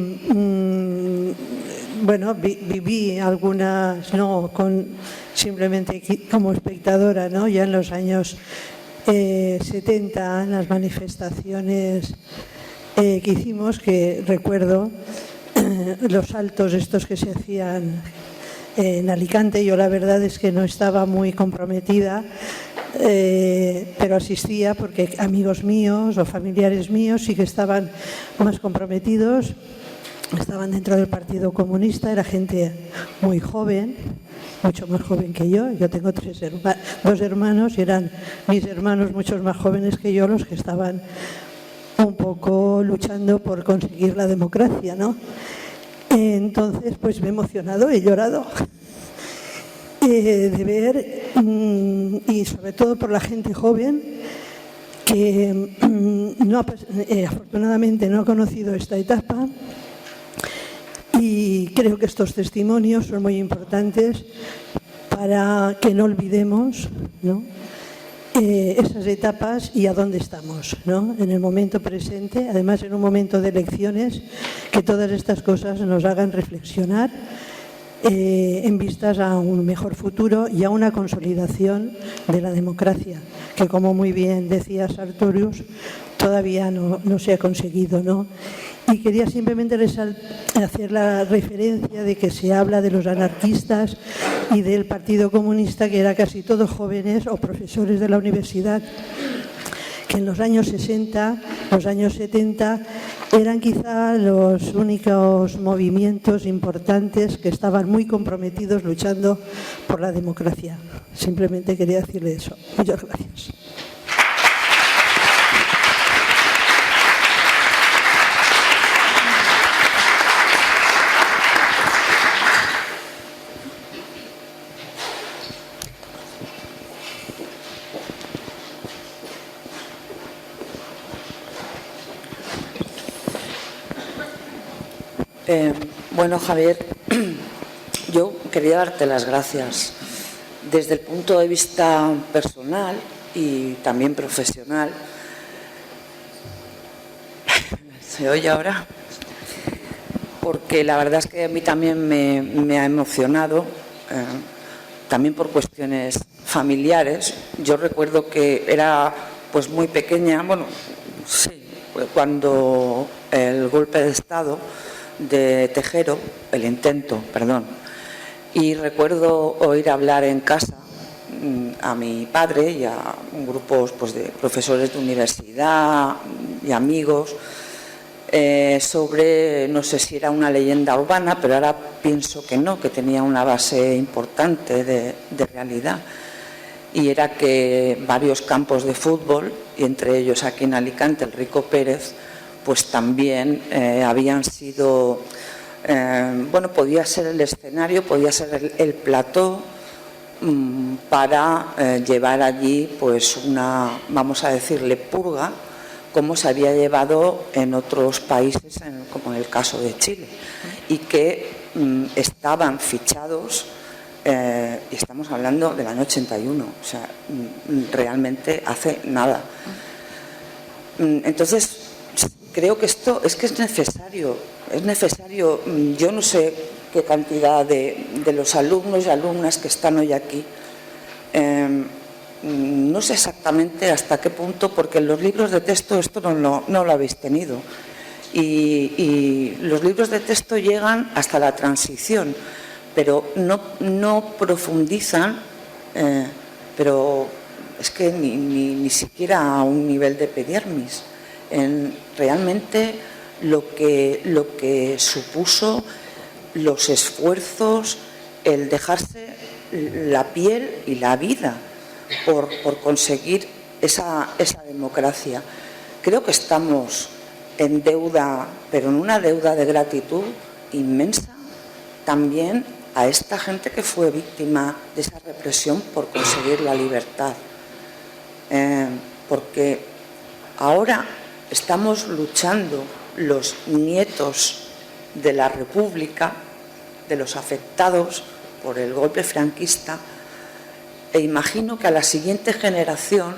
Q: bueno, viví algunas, no simplemente como espectadora, ¿no? Ya en los años 70, las manifestaciones que hicimos, que recuerdo los saltos estos que se hacían en Alicante. Yo la verdad es que no estaba muy comprometida, pero asistía porque amigos míos o familiares míos sí que estaban más comprometidos, estaban dentro del Partido Comunista, era gente muy joven, mucho más joven que yo. Yo tengo dos hermanos y eran mis hermanos muchos más jóvenes que yo los que estaban un poco luchando por conseguir la democracia, ¿no? Entonces, pues me he emocionado, he llorado de ver, y sobre todo por la gente joven que afortunadamente no ha conocido esta etapa, y creo que estos testimonios son muy importantes para que no olvidemos, ¿no?, esas etapas y a dónde estamos, ¿no?, en el momento presente, además en un momento de elecciones, que todas estas cosas nos hagan reflexionar en vistas a un mejor futuro y a una consolidación de la democracia, que como muy bien decía Sartorius, todavía no se ha conseguido, ¿no? Y quería simplemente hacer la referencia de que se habla de los anarquistas y del Partido Comunista, que eran casi todos jóvenes o profesores de la universidad, que en los años 60, los años 70, eran quizá los únicos movimientos importantes que estaban muy comprometidos luchando por la democracia. Simplemente quería decirle eso. Muchas gracias.
B: Bueno, Javier, yo quería darte las gracias desde el punto de vista personal y también profesional. ¿Se oye ahora? Porque la verdad es que a mí también me ha emocionado, también por cuestiones familiares. Yo recuerdo que era pues muy pequeña, bueno, sí, cuando el golpe de Estado de Tejero, el intento, perdón, y recuerdo oír hablar en casa a mi padre y a grupos pues, de profesores de universidad y amigos sobre, no sé si era una leyenda urbana, pero ahora pienso que no, que tenía una base importante de realidad, y era que varios campos de fútbol, y entre ellos aquí en Alicante el Rico Pérez, pues también habían sido, bueno, podía ser el escenario, podía ser el plató para llevar allí pues una, vamos a decirle, purga, como se había llevado en otros países, como en el caso de Chile, y que estaban fichados, y estamos hablando del año 81, o sea, realmente hace nada. Entonces, creo que esto es necesario, yo no sé qué cantidad de los alumnos y alumnas que están hoy aquí, no sé exactamente hasta qué punto, porque en los libros de texto esto no lo habéis tenido, y los libros de texto llegan hasta la transición, pero no profundizan, pero es que ni siquiera a un nivel de epidermis, en realmente lo que supuso los esfuerzos, el dejarse la piel y la vida por conseguir esa democracia. Creo que estamos en deuda, pero en una deuda de gratitud inmensa también a esta gente que fue víctima de esa represión por conseguir la libertad. Porque ahora estamos luchando los nietos de la República de los afectados por el golpe franquista, e imagino que a la siguiente generación,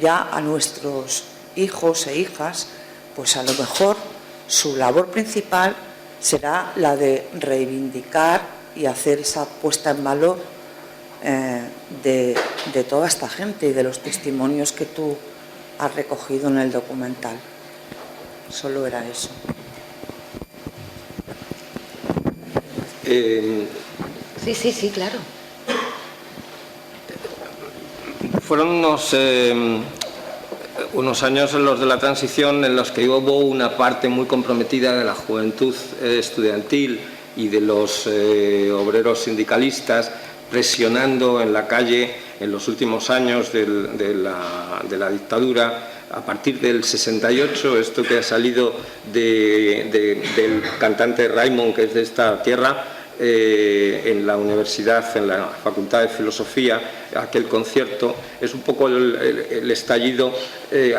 B: ya a nuestros hijos e hijas, pues a lo mejor su labor principal será la de reivindicar y hacer esa puesta en valor de toda esta gente y de los testimonios que tú has recogido en el documental. Solo era eso.
O: Sí, claro.
C: Fueron unos años en los de la transición en los que hubo una parte muy comprometida de la juventud estudiantil y de los obreros sindicalistas presionando en la calle en los últimos años de la dictadura. A partir del 68, esto que ha salido del cantante Raimon, que es de esta tierra, en la universidad, en la Facultad de Filosofía, aquel concierto, es un poco el estallido,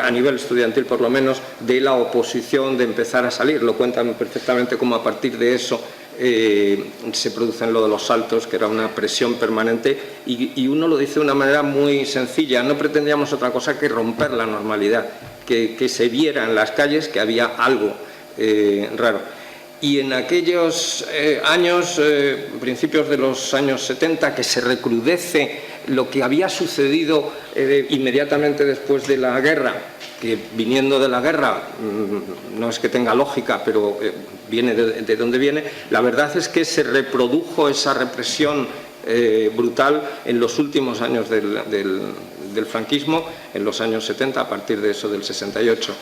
C: a nivel estudiantil por lo menos, de la oposición de empezar a salir. Lo cuentan perfectamente cómo a partir de eso se producen lo de los saltos, que era una presión permanente, y uno lo dice de una manera muy sencilla: no pretendíamos otra cosa que romper la normalidad, que se viera en las calles que había algo raro. Y en aquellos años, principios de los años 70, que se recrudece lo que había sucedido inmediatamente después de la guerra, que viniendo de la guerra, no es que tenga lógica, pero viene de donde viene, la verdad es que se reprodujo esa represión brutal en los últimos años del franquismo, en los años 70, a partir de eso del 68.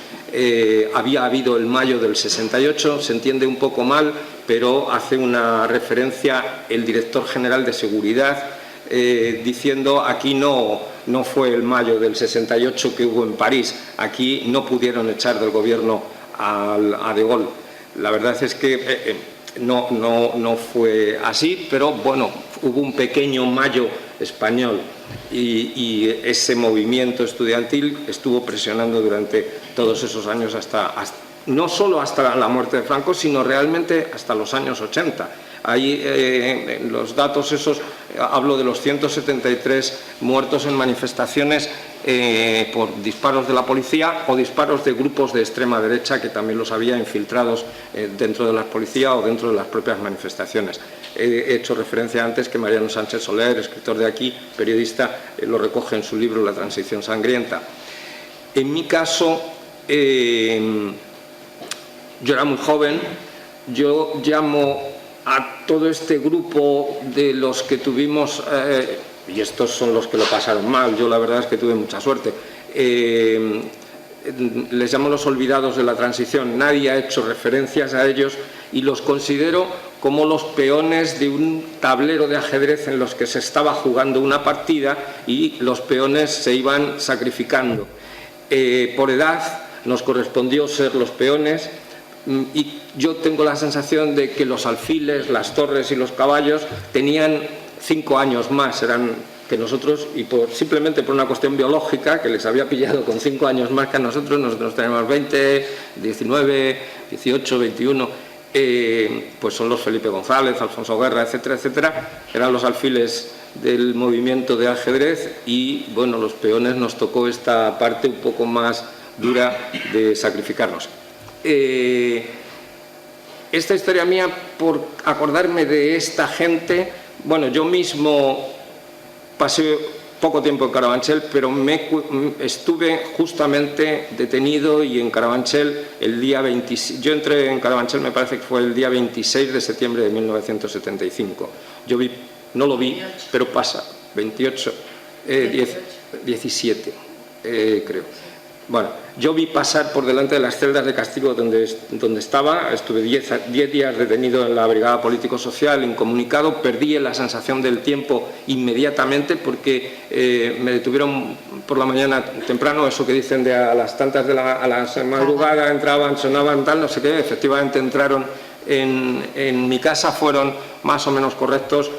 C: Había habido el mayo del 68, se entiende un poco mal, pero hace una referencia el director general de seguridad diciendo: aquí no fue el mayo del 68 que hubo en París, aquí no pudieron echar del gobierno a De Gaulle. La verdad es que no fue así, pero bueno, hubo un pequeño mayo español y ese movimiento estudiantil estuvo presionando durante todos esos años no solo hasta la muerte de Franco, sino realmente hasta los años 80. Ahí en los datos esos hablo de los 173 muertos en manifestaciones por disparos de la policía o disparos de grupos de extrema derecha que también los había infiltrados dentro de la policía o dentro de las propias manifestaciones. He hecho referencia antes que Mariano Sánchez Soler, escritor de aquí, periodista, lo recoge en su libro La transición sangrienta. En mi caso, yo era muy joven. Yo llamo a todo este grupo de los que tuvimos, y estos son los que lo pasaron mal, yo la verdad es que tuve mucha suerte, les llamo los olvidados de la transición. Nadie ha hecho referencias a ellos y los considero como los peones de un tablero de ajedrez en los que se estaba jugando una partida y los peones se iban sacrificando. Por edad nos correspondió ser los peones, y yo tengo la sensación de que los alfiles, las torres y los caballos tenían 5 años más que nosotros, y simplemente por una cuestión biológica que les había pillado con 5 años más que a nosotros. Nosotros tenemos 20, 19, 18, 21, pues son los Felipe González, Alfonso Guerra, etcétera, etcétera. Eran los alfiles del movimiento de ajedrez y bueno, los peones nos tocó esta parte un poco más dura de sacrificarnos. Esta historia mía, por acordarme de esta gente, bueno, yo mismo pasé poco tiempo en Carabanchel, pero estuve justamente detenido y en Carabanchel el día 26. Yo entré en Carabanchel, me parece que fue el día 26 de septiembre de 1975. Yo no lo vi, pero pasa, 17, creo. Bueno, yo vi pasar por delante de las celdas de castigo donde estaba. Estuve 10 días detenido en la Brigada Político-Social, incomunicado. Perdí la sensación del tiempo inmediatamente porque me detuvieron por la mañana temprano, eso que dicen de a las tantas de a las madrugadas entraban, sonaban, tal, no sé qué. Efectivamente entraron en mi casa, fueron más o menos correctos.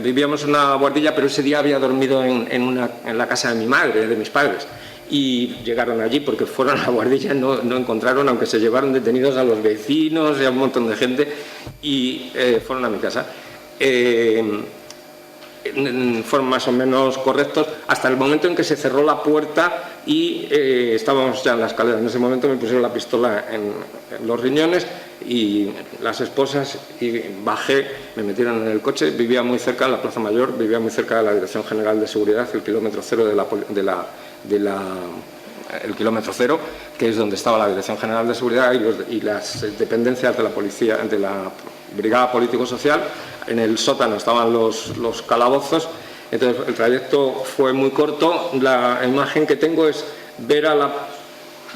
C: Vivíamos en una guardilla, pero ese día había dormido en la casa de mi madre, de mis padres, y llegaron allí porque fueron a la guardilla, no encontraron, aunque se llevaron detenidos a los vecinos y a un montón de gente, y fueron a mi casa. Fueron más o menos correctos hasta el momento en que se cerró la puerta y estábamos ya en la escalera. En ese momento me pusieron la pistola en los riñones y las esposas, y bajé, me metieron en el coche. Vivía muy cerca de la Plaza Mayor, vivía muy cerca de la Dirección General de Seguridad, el kilómetro cero el kilómetro cero, que es donde estaba la Dirección General de Seguridad y las dependencias de la policía, de la Brigada Político-Social. En el sótano estaban los calabozos. Entonces el trayecto fue muy corto. La imagen que tengo es ver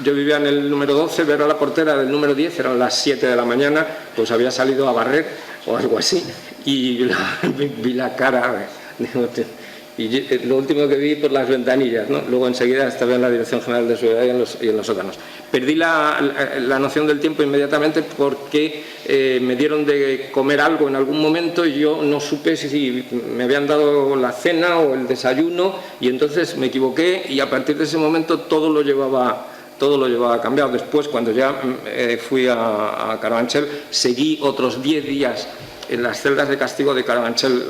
C: yo vivía en el número 12, ver a la portera del número 10, eran las 7 de la mañana, pues había salido a barrer o algo así, y vi la cara, y lo último que vi por las ventanillas, ¿no? Luego enseguida estaba en la Dirección General de Seguridad y en los sótanos. Perdí la noción del tiempo inmediatamente porque me dieron de comer algo en algún momento y yo no supe si me habían dado la cena o el desayuno, y entonces me equivoqué, y a partir de ese momento todo lo llevaba cambiado. Después, cuando ya fui a Carabanchel, seguí otros 10 días en las celdas de castigo de Carabanchel.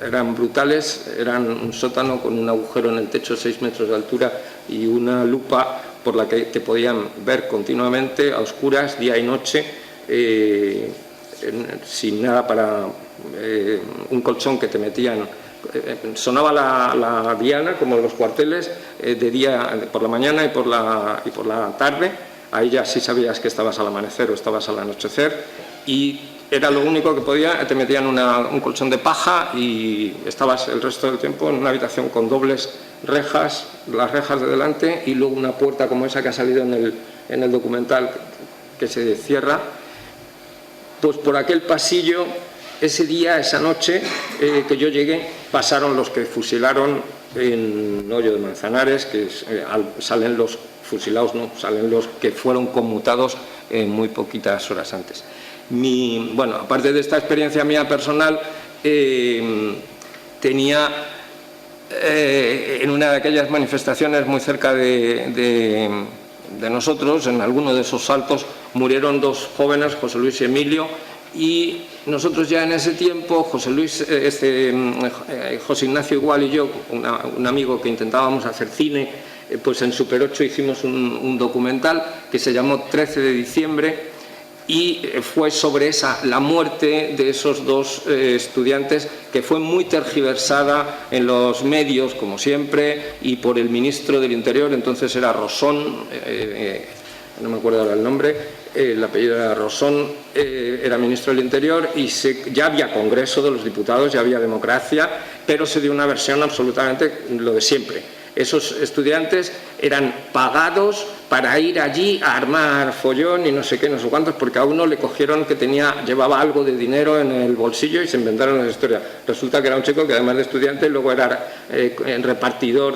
C: Eran brutales, eran un sótano con un agujero en el techo, 6 metros de altura, y una lupa por la que te podían ver continuamente, a oscuras, día y noche, sin nada para un colchón que te metían. Sonaba la diana, como en los cuarteles, de día, por la mañana y por la tarde. Ahí ya sí sabías que estabas al amanecer o estabas al anochecer, y era lo único que podía. Te metían un colchón de paja y estabas el resto del tiempo en una habitación con dobles rejas, las rejas de delante, y luego una puerta como esa que ha salido en el documental, que se cierra. Pues por aquel pasillo, ese día, esa noche que yo llegué, pasaron los que fusilaron en Hoyo de Manzanares, que salen los fusilados, no, salen los que fueron conmutados muy poquitas horas antes. Bueno, aparte de esta experiencia mía personal, tenía en una de aquellas manifestaciones muy cerca de nosotros, en alguno de esos saltos, murieron 2 jóvenes, José Luis y Emilio, y nosotros ya en ese tiempo, José Ignacio igual y yo, un amigo que intentábamos hacer cine, pues en Super 8 hicimos un documental que se llamó 13 de diciembre, y fue sobre la muerte de esos 2 estudiantes, que fue muy tergiversada en los medios, como siempre, y por el ministro del Interior. Entonces era Rosón, no me acuerdo ahora el nombre, el apellido era Rosón, era ministro del Interior, y ya había Congreso de los Diputados, ya había democracia, pero se dio una versión absolutamente lo de siempre. Esos estudiantes eran pagados para ir allí a armar follón y no sé qué, no sé cuántos, porque a uno le cogieron que llevaba algo de dinero en el bolsillo y se inventaron la historia. Resulta que era un chico que, además de estudiante, luego era repartidor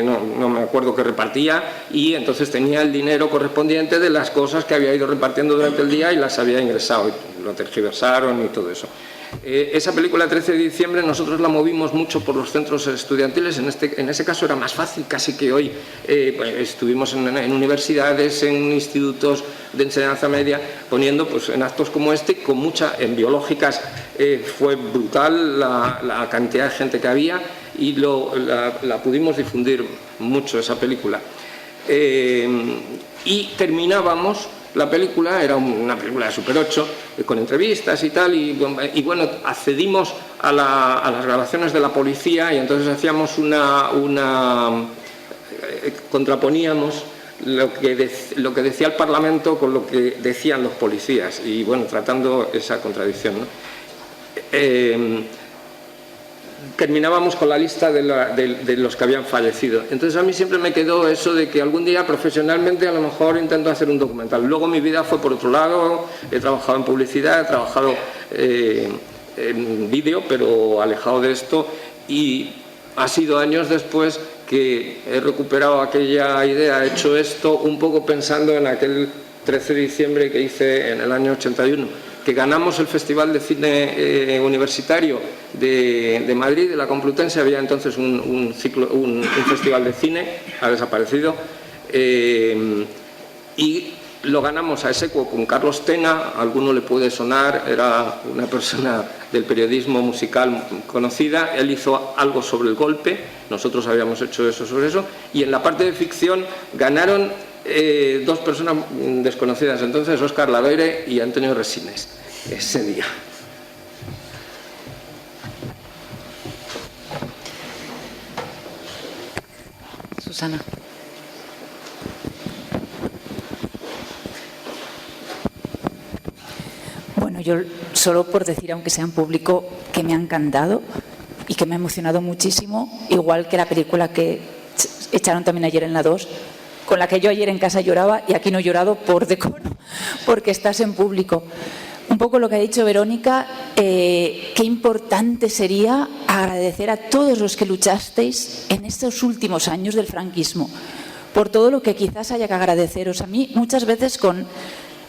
C: no me acuerdo qué repartía, y entonces tenía el dinero correspondiente de las cosas que había ido repartiendo durante el día y las había ingresado, y lo tergiversaron y todo eso. Esa película 13 de diciembre nosotros la movimos mucho por los centros estudiantiles. En ese caso era más fácil casi que hoy. Estuvimos en universidades, en institutos de enseñanza media, poniendo pues en actos como este, en biológicas fue brutal la cantidad de gente que había, y la pudimos difundir mucho, esa película. Y terminábamos. La película era una película de Super 8, con entrevistas y tal, y bueno, accedimos a las grabaciones de la policía, y entonces hacíamos contraponíamos lo que decía el Parlamento con lo que decían los policías, y bueno, tratando esa contradicción, ¿no? Terminábamos con la lista de los que habían fallecido. Entonces a mí siempre me quedó eso de que algún día profesionalmente a lo mejor intento hacer un documental. Luego mi vida fue por otro lado, he trabajado en publicidad, he trabajado en vídeo, pero alejado de esto, y ha sido años después que he recuperado aquella idea, he hecho esto un poco pensando en aquel 13 de diciembre que hice en el año 81, que ganamos el Festival de Cine Universitario de Madrid, de la Complutense. Había entonces un festival de cine, ha desaparecido, y lo ganamos a exequo con Carlos Tena. A alguno le puede sonar, era una persona del periodismo musical conocida. Él hizo algo sobre el golpe, nosotros habíamos hecho eso sobre eso, y en la parte de ficción ganaron dos personas desconocidas entonces, Óscar Ladoire y Antonio Resines, ese día.
A: Susana.
R: Bueno, yo solo por decir, aunque sea en público, que me ha encantado y que me ha emocionado muchísimo, igual que la película que echaron también ayer en la 2, con la que yo ayer en casa lloraba y aquí no he llorado por decoro, porque estás en público. Un poco lo que ha dicho Verónica, qué importante sería agradecer a todos los que luchasteis en estos últimos años del franquismo, por todo lo que quizás haya que agradeceros. A mí muchas veces con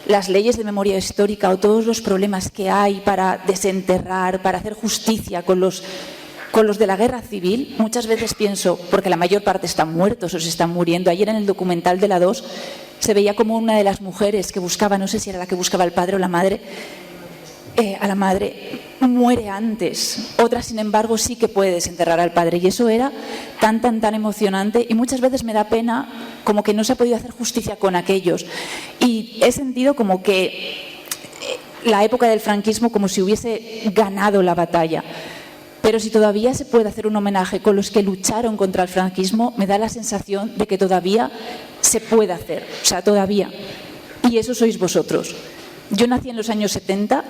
R: las leyes de memoria histórica o todos los problemas que hay para desenterrar, para hacer justicia con los de la guerra civil, muchas veces pienso, porque la mayor parte están muertos o se están muriendo. Ayer en el documental de la 2 se veía como una de las mujeres que buscaba, no sé si era la que buscaba al padre o la madre, a la madre, muere antes. Otra, sin embargo, sí que puede desenterrar al padre. Y eso era tan emocionante, y muchas veces me da pena como que no se ha podido hacer justicia con aquellos. Y he sentido como que la época del franquismo como si hubiese ganado la batalla. Pero si todavía se puede hacer un homenaje con los que lucharon contra el franquismo, me da la sensación de que todavía se puede hacer, o sea, todavía. Y eso sois vosotros. Yo nací en los años 70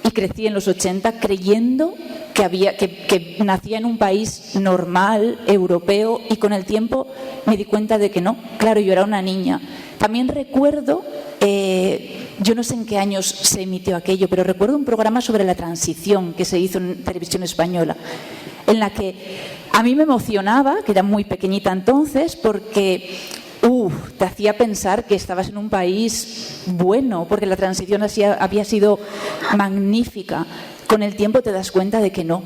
R: y crecí en los 80 creyendo que nacía en un país normal, europeo, y con el tiempo me di cuenta de que no. Claro, yo era una niña. También recuerdo, yo no sé en qué años se emitió aquello, pero recuerdo un programa sobre la transición que se hizo en Televisión Española, en la que a mí me emocionaba, que era muy pequeñita entonces, porque te hacía pensar que estabas en un país bueno, porque la transición había sido magnífica. Con el tiempo te das cuenta de que no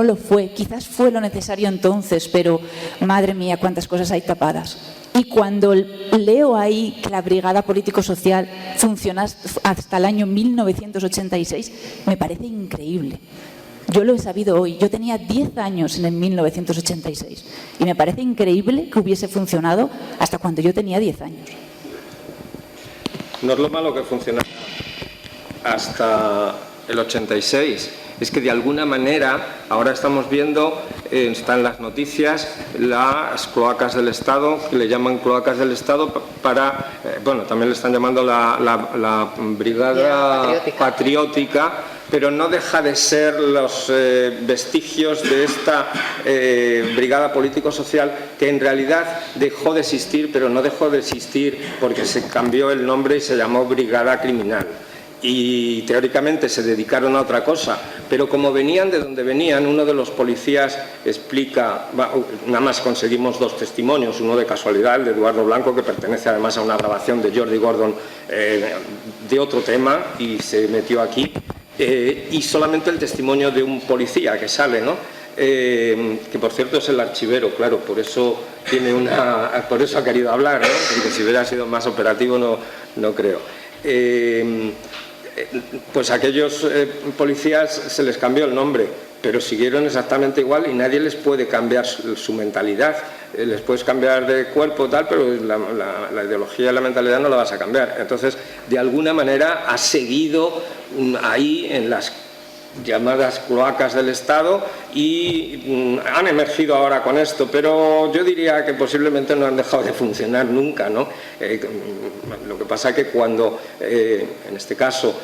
R: lo fue. Quizás fue lo necesario entonces, pero madre mía, cuántas cosas hay tapadas. Y cuando leo ahí que la Brigada Político-Social funciona hasta el año 1986, me parece increíble. Yo lo he sabido hoy. Yo tenía 10 años en el 1986 y me parece increíble que hubiese funcionado hasta cuando yo tenía 10 años.
C: No es lo malo que funcionara hasta el 86. Es que de alguna manera ahora estamos viendo, están las noticias, las cloacas del Estado, que le llaman cloacas del Estado para, bueno, también le están llamando la Brigada Patriótica, pero no deja de ser los vestigios de esta brigada político-social que en realidad dejó de existir, pero no dejó de existir porque se cambió el nombre y se llamó Brigada Criminal. Y teóricamente se dedicaron a otra cosa, pero como venían de donde venían, uno de los policías explica, nada más conseguimos 2 testimonios, uno de casualidad, el de Eduardo Blanco, que pertenece además a una grabación de Jordi Gordon de otro tema y se metió aquí, y solamente el testimonio de un policía que sale, ¿no? Que por cierto es el archivero, claro, por eso ha querido hablar, ¿no? Porque si hubiera sido más operativo no creo. Pues a aquellos policías se les cambió el nombre, pero siguieron exactamente igual y nadie les puede cambiar su mentalidad. Les puedes cambiar de cuerpo tal, pero la ideología y la mentalidad no la vas a cambiar. Entonces, de alguna manera ha seguido ahí en las llamadas cloacas del Estado y han emergido ahora con esto, pero yo diría que posiblemente no han dejado de funcionar nunca, ¿no? Lo que pasa es que cuando, en este caso,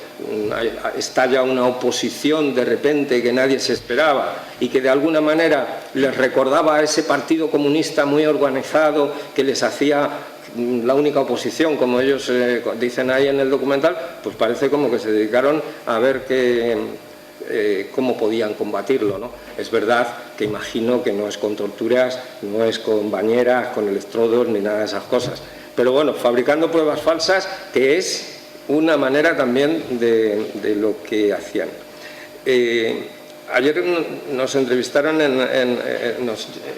C: estalla una oposición de repente que nadie se esperaba y que de alguna manera les recordaba a ese Partido Comunista muy organizado que les hacía la única oposición, como ellos dicen ahí en el documental, pues parece como que se dedicaron a ver cómo podían combatirlo, ¿no? Es verdad que imagino que no es con torturas, no es con bañeras, con electrodos ni nada de esas cosas, pero bueno, fabricando pruebas falsas, que es una manera también de lo que hacían. Ayer nos entrevistaron,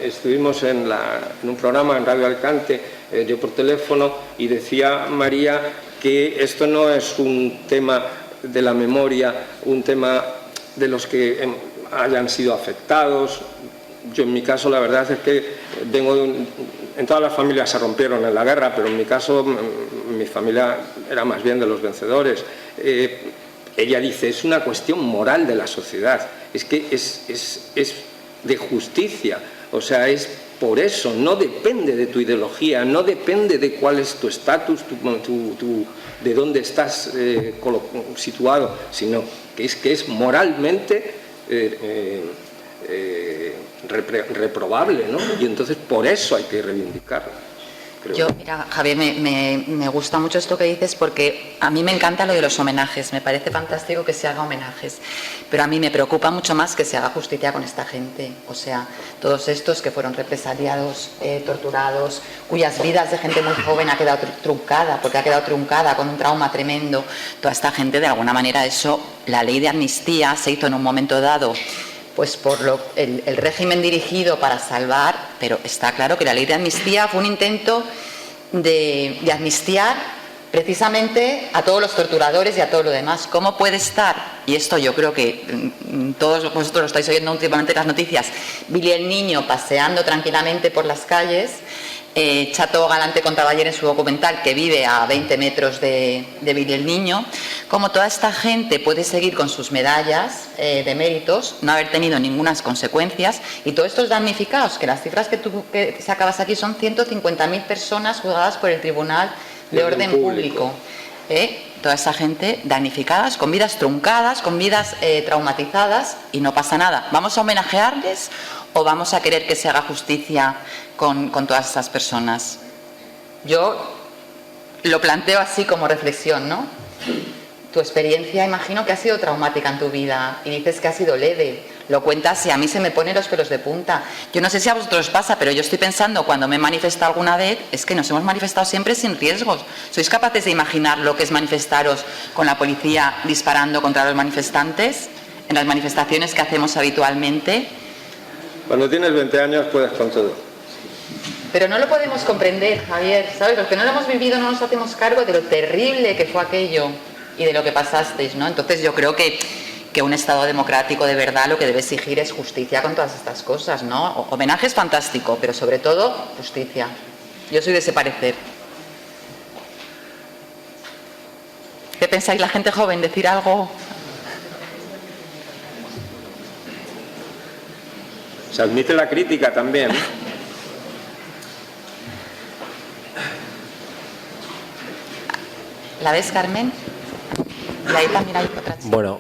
C: estuvimos en un programa en Radio Alicante, yo por teléfono, y decía María que esto no es un tema de la memoria, un tema de los que hayan sido afectados. Yo en mi caso la verdad es que en todas las familias se rompieron en la guerra, pero en mi caso mi familia era más bien de los vencedores. Ella dice, es una cuestión moral de la sociedad, es que es de justicia, o sea, es por eso, no depende de tu ideología, no depende de cuál es tu estatus, de dónde estás situado, sino que es moralmente reprobable, ¿no? Y entonces por eso hay que reivindicarlo.
A: Yo, mira, Javier, me gusta mucho esto que dices porque a mí me encanta lo de los homenajes, me parece fantástico que se haga homenajes, pero a mí me preocupa mucho más que se haga justicia con esta gente, o sea, todos estos que fueron represaliados, torturados, cuyas vidas de gente muy joven ha quedado truncada, porque ha quedado truncada con un trauma tremendo, toda esta gente, de alguna manera, eso, la ley de amnistía se hizo en un momento dado, pues por el régimen dirigido para salvar, pero está claro que la ley de amnistía fue un intento de amnistiar precisamente a todos los torturadores y a todo lo demás. ¿Cómo puede estar? Y esto yo creo que todos vosotros lo estáis oyendo últimamente en las noticias, Billy el Niño paseando tranquilamente por las calles, Chato Galante Contaballer en su documental, que vive a 20 metros de Billy el Niño, cómo toda esta gente puede seguir con sus medallas de méritos, no haber tenido ninguna consecuencias, y todos estos damnificados, que las cifras que tú sacabas aquí son 150.000 personas juzgadas por el Tribunal de Orden Público. Toda esa gente damnificadas, con vidas truncadas, con vidas traumatizadas, y no pasa nada. ¿Vamos a homenajearles o vamos a querer que se haga justicia con todas estas personas? Yo lo planteo así como reflexión, ¿no? Tu experiencia, imagino que ha sido traumática en tu vida y dices que ha sido leve. Lo cuentas y a mí se me ponen los pelos de punta. Yo no sé si a vosotros os pasa, pero yo estoy pensando, cuando me he manifestado alguna vez, es que nos hemos manifestado siempre sin riesgos. ¿Sois capaces de imaginar lo que es manifestaros con la policía disparando contra los manifestantes en las manifestaciones que hacemos habitualmente?
C: Cuando tienes 20 años puedes con todo.
A: Pero no lo podemos comprender, Javier, ¿sabes? Los que no lo hemos vivido no nos hacemos cargo de lo terrible que fue aquello y de lo que pasasteis, ¿no? Entonces yo creo que un Estado democrático de verdad lo que debe exigir es justicia con todas estas cosas, ¿no? Homenaje es fantástico, pero sobre todo justicia. Yo soy de ese parecer. ¿Qué pensáis la gente joven? ¿Decir algo?
C: Se admite la crítica también.
A: ¿La ves, Carmen? Y ahí también hay otra chica.
S: Bueno,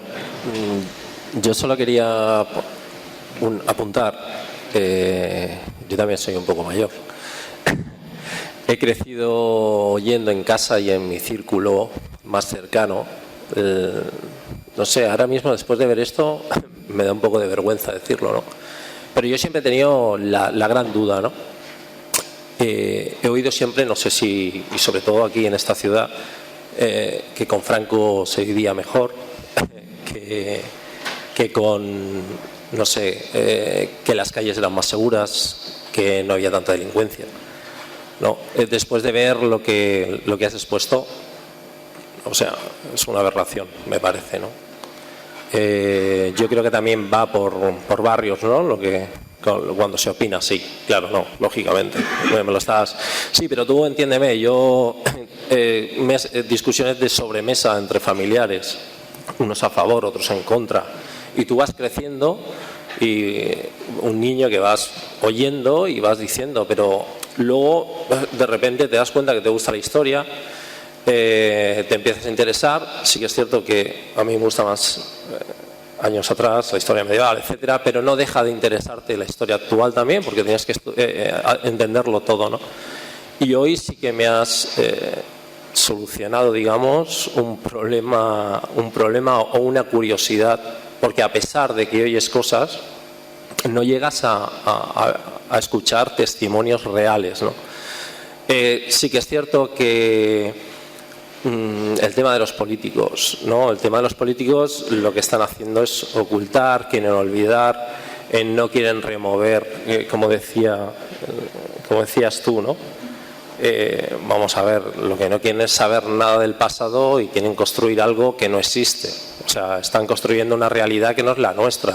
S: yo solo quería apuntar, yo también soy un poco mayor. He crecido oyendo en casa y en mi círculo más cercano, no sé, ahora mismo después de ver esto me da un poco de vergüenza decirlo, ¿no? Pero yo siempre he tenido la gran duda, ¿no? He oído siempre, no sé si, y sobre todo aquí en esta ciudad, que con Franco se vivía mejor, que con, no sé, que las calles eran más seguras, que no había tanta delincuencia. No, después de ver lo que has expuesto, o sea, es una aberración, me parece, ¿no? Yo creo que también va por barrios, ¿no? Cuando se opina, sí, claro, no, lógicamente. Me lo estás... Sí, pero tú entiéndeme, yo discusiones de sobremesa entre familiares, unos a favor, otros en contra, y tú vas creciendo y un niño que vas oyendo y vas diciendo, pero luego de repente te das cuenta que te gusta la historia, te empiezas a interesar. Sí que es cierto que a mí me gusta más años atrás la historia medieval, etcétera, pero no deja de interesarte la historia actual también, porque tienes que entenderlo todo, ¿no? Y hoy sí que me has solucionado, digamos, un problema o una curiosidad, porque a pesar de que oyes cosas, no llegas a escuchar testimonios reales, ¿no? Sí que es cierto que el tema de los políticos, ¿no? El tema de los políticos lo que están haciendo es ocultar, quieren olvidar, no quieren remover, como decías tú, ¿no? Vamos a ver, lo que no quieren es saber nada del pasado y quieren construir algo que no existe. O sea, están construyendo una realidad que no es la nuestra,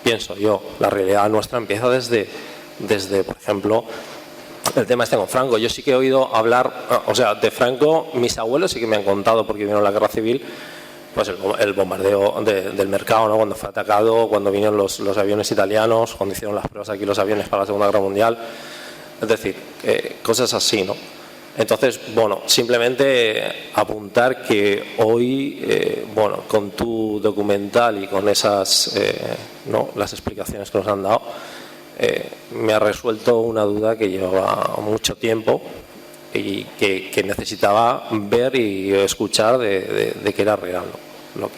S: pienso yo. La realidad nuestra empieza desde por ejemplo, el tema este con Franco. Yo sí que he oído hablar, o sea, de Franco, mis abuelos sí que me han contado, porque vino la guerra civil, pues el bombardeo del mercado, ¿no? Cuando fue atacado, cuando vinieron los aviones italianos, cuando hicieron las pruebas aquí los aviones para la Segunda Guerra Mundial. Es decir, cosas así, ¿no? Entonces, bueno, simplemente apuntar que hoy, bueno, con tu documental y con esas, ¿no?, las explicaciones que nos han dado, me ha resuelto una duda que llevaba mucho tiempo y que necesitaba ver y escuchar de que era real, ¿no?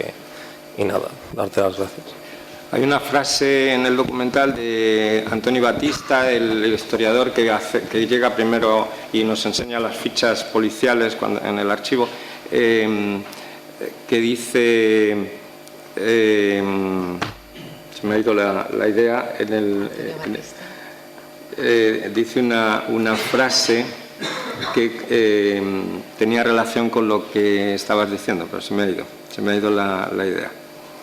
S: Y nada, darte las gracias.
C: Hay una frase en el documental de Antoni Batista, el historiador que llega primero y nos enseña las fichas policiales en el archivo, que dice, se me ha ido la idea, dice una frase que tenía relación con lo que estabas diciendo, pero se me ha ido la idea.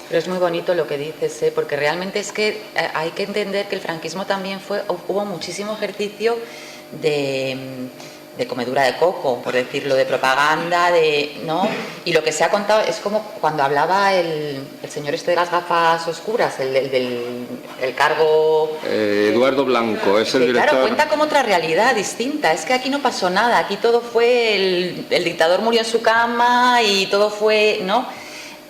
A: Pero es muy bonito lo que dices, porque realmente es que hay que entender que el franquismo también hubo muchísimo ejercicio de comedura de coco, por decirlo, de propaganda, ¿no? Y lo que se ha contado es como cuando hablaba el señor este de las gafas oscuras, el cargo...
C: Eduardo Blanco, es el director...
A: Claro, cuenta como otra realidad distinta. Es que aquí no pasó nada, aquí todo fue... El dictador murió en su cama y todo fue, ¿no?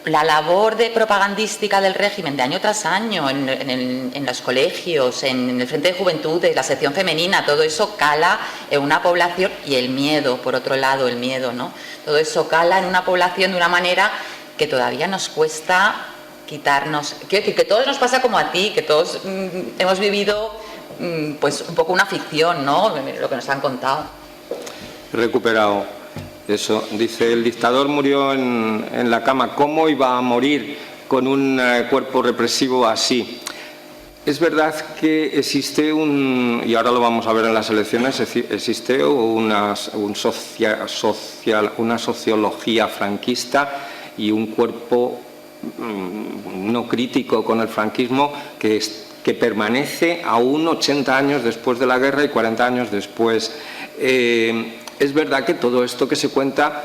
A: La labor de propagandística del régimen de año tras año en los colegios, en el Frente de Juventudes, la sección femenina, todo eso cala en una población, y el miedo, por otro lado, el miedo, ¿no? Todo eso cala en una población de una manera que todavía nos cuesta quitarnos. Quiero decir que todo nos pasa como a ti, que todos hemos vivido pues un poco una ficción, ¿no? Lo que nos han contado.
C: He recuperado eso. Dice, el dictador murió en la cama. ¿Cómo iba a morir con un cuerpo represivo así? Es verdad que existe y ahora lo vamos a ver en las elecciones, existe una sociología franquista y un cuerpo no crítico con el franquismo que permanece aún 80 años después de la guerra y 40 años después. Es verdad que todo esto que se cuenta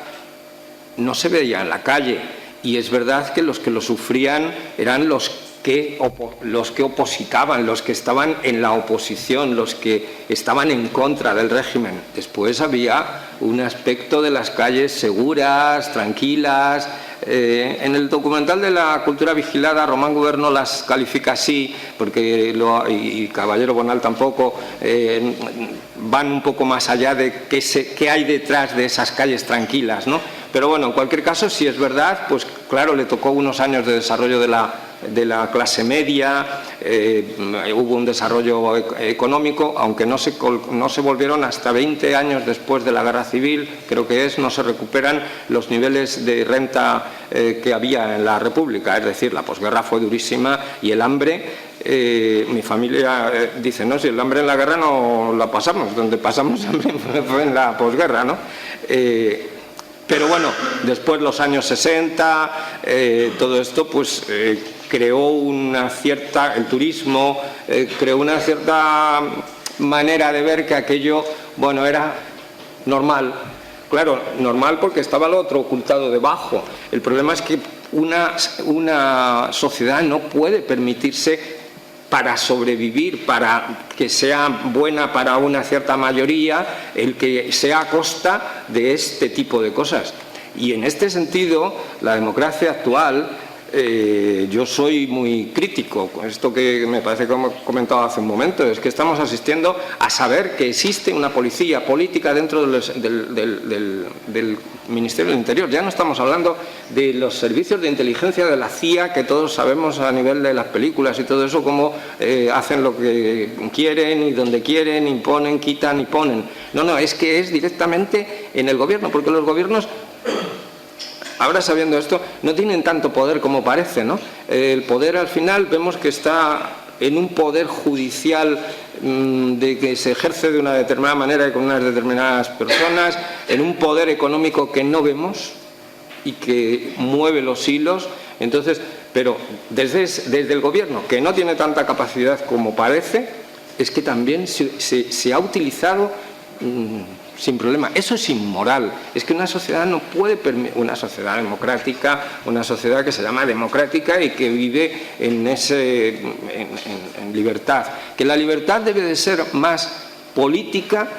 C: no se veía en la calle, y es verdad que los que lo sufrían eran los que opositaban, los que estaban en la oposición, los que estaban en contra del régimen. Después había un aspecto de las calles seguras, tranquilas. En el documental de la cultura vigilada, Román Gubern las califica así, y Caballero Bonal tampoco, van un poco más allá de qué hay detrás de esas calles tranquilas, ¿no? Pero bueno, en cualquier caso, si es verdad, pues claro, le tocó unos años de desarrollo de la clase media, hubo un desarrollo económico, aunque no se volvieron hasta 20 años después de la guerra civil, creo que no se recuperan los niveles de renta que había en la República. Es decir, la posguerra fue durísima y el hambre, mi familia dice, no, si el hambre en la guerra no la pasamos, donde pasamos hambre fue en la posguerra, ¿no? Pero bueno, después los años 60, todo esto pues creó el turismo creó una cierta manera de ver que aquello, bueno, era normal. Claro, normal porque estaba lo otro ocultado debajo. El problema es que una sociedad no puede permitirse, para sobrevivir, para que sea buena para una cierta mayoría, el que sea a costa de este tipo de cosas. Y en este sentido, la democracia actual, yo soy muy crítico con esto que me parece que hemos comentado hace un momento, es que estamos asistiendo a saber que existe una policía política dentro del Ministerio del Interior. Ya no estamos hablando de los servicios de inteligencia de la CIA, que todos sabemos a nivel de las películas y todo eso, cómo hacen lo que quieren y donde quieren, imponen, quitan y ponen. No, es que es directamente en el gobierno, porque los gobiernos ahora sabiendo esto, no tienen tanto poder como parece, ¿no? El poder al final vemos que está en un poder judicial de que se ejerce de una determinada manera y con unas determinadas personas, en un poder económico que no vemos y que mueve los hilos. Entonces, pero desde el gobierno, que no tiene tanta capacidad como parece, es que también se ha utilizado sin problema. Eso es inmoral. Es que una sociedad no puede permitir, una sociedad democrática, una sociedad que se llama democrática y que vive en libertad. Que la libertad debe de ser más política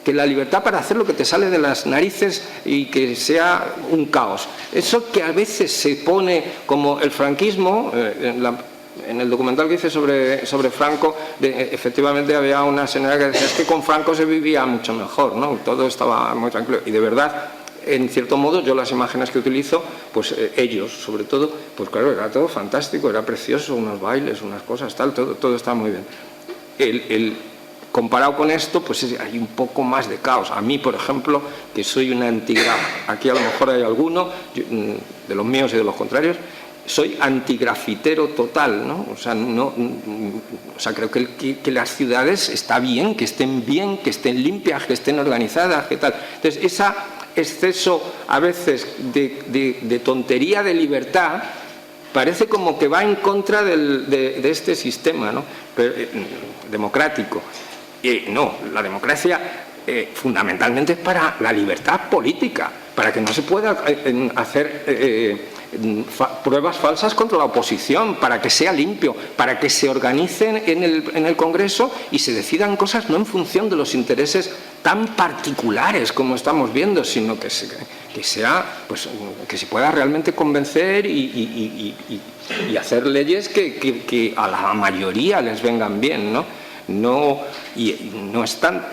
C: que la libertad para hacer lo que te sale de las narices y que sea un caos. Eso que a veces se pone como el franquismo, en el documental que hice sobre Franco, efectivamente había una señora que decía, es que con Franco se vivía mucho mejor, ¿no? Todo estaba muy tranquilo. Y de verdad, en cierto modo, yo las imágenes que utilizo, pues ellos, sobre todo, pues claro, era todo fantástico, era precioso, unos bailes, unas cosas, tal, todo estaba muy bien. Comparado con esto, pues hay un poco más de caos. A mí, por ejemplo, que soy un antigraf, aquí a lo mejor hay alguno, de los míos y de los contrarios, soy antigrafitero total, ¿no? O sea, creo que las ciudades está bien, que estén limpias, que estén organizadas, que tal. Entonces, ese exceso a veces de tontería de libertad parece como que va en contra de este sistema, ¿no? Democrático. No, la democracia fundamentalmente es para la libertad política, para que no se pueda hacer pruebas falsas contra la oposición, para que sea limpio, para que se organicen en el Congreso y se decidan cosas no en función de los intereses tan particulares como estamos viendo, sino que sea, pues, que se pueda realmente convencer y hacer leyes que a la mayoría les vengan bien, ¿no?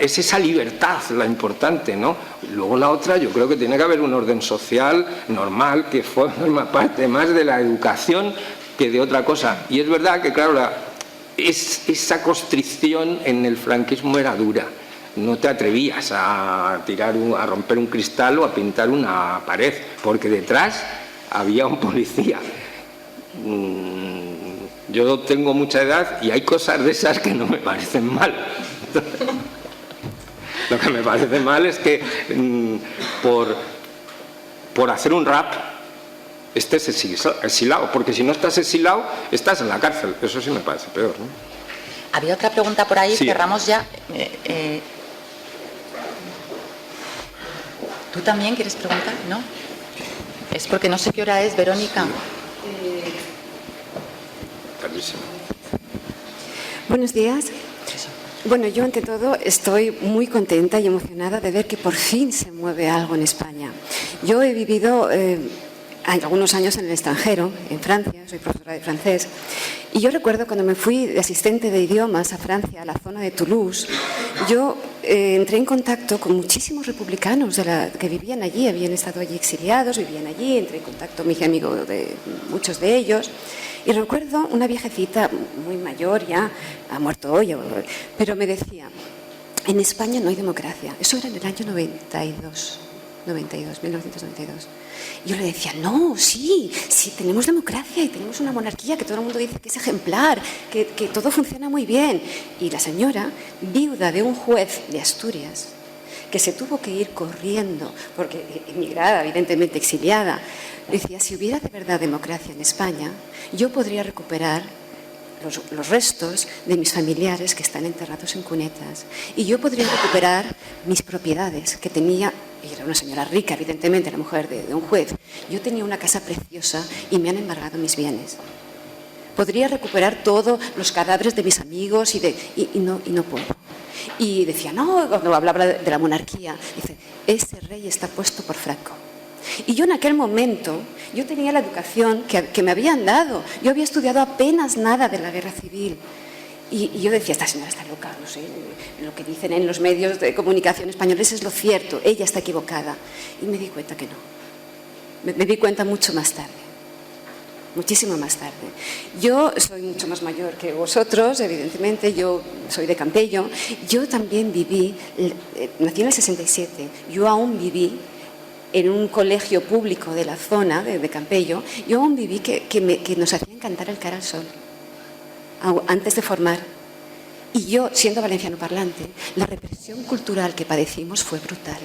C: Es esa libertad la importante, ¿no? Luego la otra, yo creo que tiene que haber un orden social normal que forma parte más de la educación que de otra cosa. Y es verdad que, claro, esa constricción en el franquismo era dura. No te atrevías a romper un cristal o a pintar una pared, porque detrás había un policía. Yo tengo mucha edad y hay cosas de esas que no me parecen mal. Lo que me parece mal es que por hacer un rap estés exilado, porque si no estás exilado, estás en la cárcel. Eso sí me parece peor, ¿no?
A: Había otra pregunta por ahí, sí. Cerramos ya. ¿Tú también quieres preguntar? ¿No? Es porque no sé qué hora es, Verónica.
T: Buenos días. Bueno, yo ante todo estoy muy contenta y emocionada de ver que por fin se mueve algo en España. Yo he vivido algunos años en el extranjero, en Francia, soy profesora de francés, y yo recuerdo cuando me fui de asistente de idiomas a Francia, a la zona de Toulouse, yo entré en contacto con muchísimos republicanos que vivían allí, habían estado allí exiliados, vivían allí, entré en contacto, me hice amigo de muchos de ellos. Y recuerdo una viejecita muy mayor, ya ha muerto hoy, pero me decía, en España no hay democracia. Eso era en el año 1992. Y yo le decía, no, sí, tenemos democracia y tenemos una monarquía que todo el mundo dice que es ejemplar, que todo funciona muy bien. Y la señora, viuda de un juez de Asturias, que se tuvo que ir corriendo, porque emigrada, evidentemente exiliada, decía, si hubiera de verdad democracia en España, yo podría recuperar los restos de mis familiares que están enterrados en cunetas, y yo podría recuperar mis propiedades que tenía, y era una señora rica, evidentemente, la mujer de un juez. Yo tenía una casa preciosa y me han embargado mis bienes. Podría recuperar todos los cadáveres de mis amigos y no puedo. Y decía, no, cuando hablaba de la monarquía, dice, ese rey está puesto por Franco. Y yo en aquel momento, yo tenía la educación que me habían dado. Yo había estudiado apenas nada de la guerra civil. Y yo decía, esta señora está loca, no sé, lo que dicen en los medios de comunicación españoles es lo cierto, ella está equivocada. Y me di cuenta que no. Me di cuenta mucho más tarde. Muchísimo más tarde. Yo soy mucho más mayor que vosotros, evidentemente, yo soy de Campello. Yo también viví, nací en el 67, yo aún viví en un colegio público de la zona de Campello, yo aún viví que nos hacían cantar el Cara al Sol antes de formar. Y yo, siendo valenciano parlante, la represión cultural que padecimos fue brutal.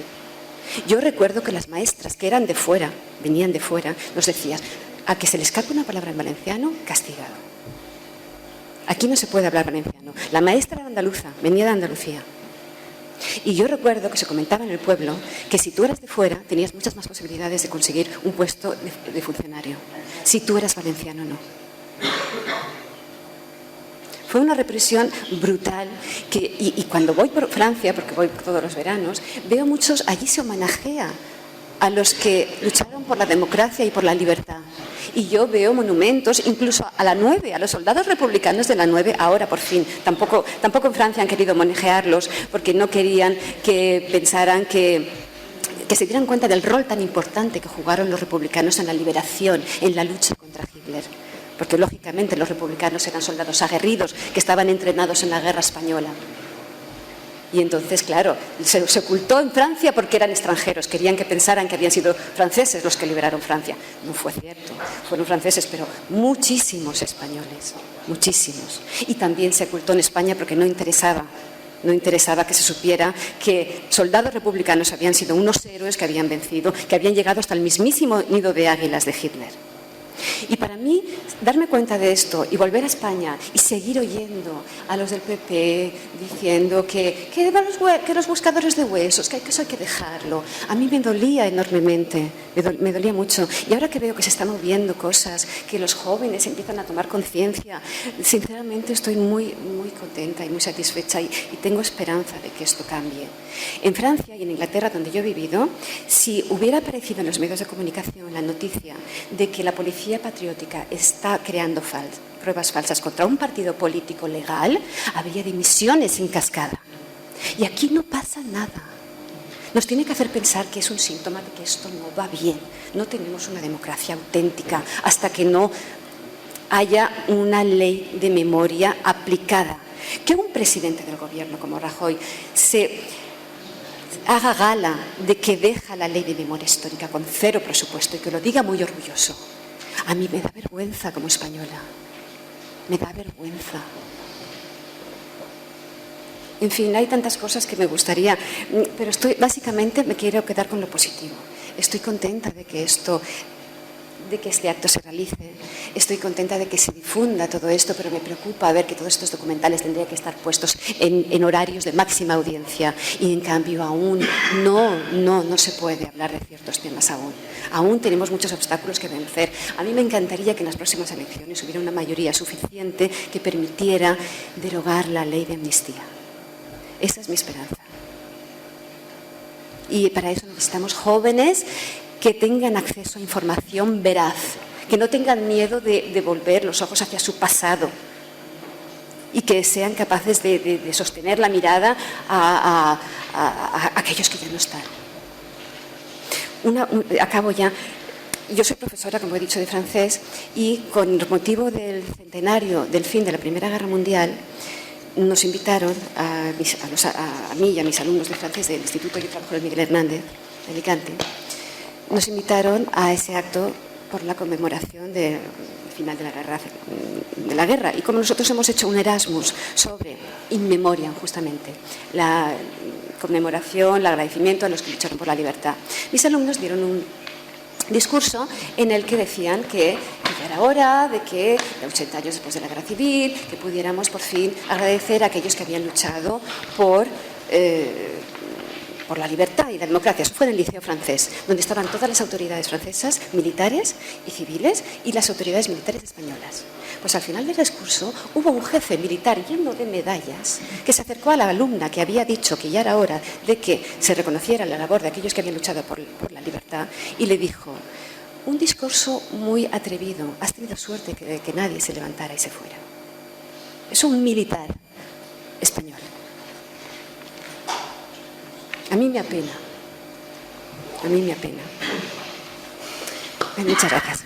T: Yo recuerdo que las maestras, que eran de fuera, venían de fuera, nos decían: a que se le escape una palabra en valenciano, castigado. Aquí no se puede hablar valenciano. La maestra era andaluza, venía de Andalucía. Y yo recuerdo que se comentaba en el pueblo que si tú eras de fuera tenías muchas más posibilidades de conseguir un puesto de funcionario. Si tú eras valenciano, no. Fue una represión brutal y cuando voy por Francia, porque voy todos los veranos, veo muchos, allí se homenajea a los que lucharon por la democracia y por la libertad. Y yo veo monumentos, incluso a la 9, a los soldados republicanos de la 9, ahora por fin. Tampoco en Francia han querido homenajearlos porque no querían que pensaran que se dieran cuenta del rol tan importante que jugaron los republicanos en la liberación, en la lucha contra Hitler. Porque lógicamente los republicanos eran soldados aguerridos que estaban entrenados en la guerra española. Y entonces, claro, se ocultó en Francia porque eran extranjeros, querían que pensaran que habían sido franceses los que liberaron Francia. No fue cierto, fueron franceses, pero muchísimos españoles, muchísimos. Y también se ocultó en España porque no interesaba que se supiera que soldados republicanos habían sido unos héroes que habían vencido, que habían llegado hasta el mismísimo nido de águilas de Hitler. Y para mí, darme cuenta de esto y volver a España y seguir oyendo a los del PP diciendo que los buscadores de huesos, que eso hay que dejarlo, a mí me dolía enormemente, me dolía mucho. Y ahora que veo que se están moviendo cosas, que los jóvenes empiezan a tomar conciencia, sinceramente estoy muy, muy contenta y muy satisfecha y tengo esperanza de que esto cambie. En Francia y en Inglaterra, donde yo he vivido, si hubiera aparecido en los medios de comunicación la noticia de que la policía patriótica está creando pruebas falsas contra un partido político legal, habría dimisiones en cascada. Y aquí no pasa nada. Nos tiene que hacer pensar que es un síntoma de que esto no va bien. No tenemos una democracia auténtica hasta que no haya una ley de memoria aplicada. Que un presidente del gobierno como Rajoy se haga gala de que deja la ley de memoria histórica con 0 presupuesto y que lo diga muy orgulloso. A mí me da vergüenza como española, me da vergüenza. En fin, hay tantas cosas que me gustaría, pero básicamente me quiero quedar con lo positivo. Estoy contenta de que este acto se realice, estoy contenta de que se difunda todo esto, pero me preocupa ver que todos estos documentales tendrían que estar puestos en horarios de máxima audiencia y en cambio aún no se puede hablar de ciertos temas aún. Aún tenemos muchos obstáculos que vencer. A mí me encantaría que en las próximas elecciones hubiera una mayoría suficiente que permitiera derogar la ley de amnistía. Esa es mi esperanza. Y para eso necesitamos jóvenes que tengan acceso a información veraz, que no tengan miedo de volver los ojos hacia su pasado y que sean capaces de sostener la mirada a aquellos que ya no están. Acabo ya. Yo soy profesora, como he dicho, de francés y con motivo del centenario del fin de la Primera Guerra Mundial nos invitaron a mí y a mis alumnos de francés del Instituto Yo Trabajo de Miguel Hernández de Alicante. Nos invitaron a ese acto por la conmemoración del final de la guerra. Y como nosotros hemos hecho un Erasmus sobre In Memoriam, justamente, la conmemoración, el agradecimiento a los que lucharon por la libertad, mis alumnos dieron un discurso en el que decían que ya era hora de que, 80 años después de la guerra civil, que pudiéramos por fin agradecer a aquellos que habían luchado por la libertad y la democracia. Eso fue en el Liceo francés, donde estaban todas las autoridades francesas, militares y civiles, y las autoridades militares españolas. Pues al final del discurso hubo un jefe militar lleno de medallas que se acercó a la alumna que había dicho que ya era hora de que se reconociera la labor de aquellos que habían luchado por la libertad y le dijo: un discurso muy atrevido, has tenido suerte de que nadie se levantara y se fuera. Es un militar español. A mí me apena. Muchas gracias.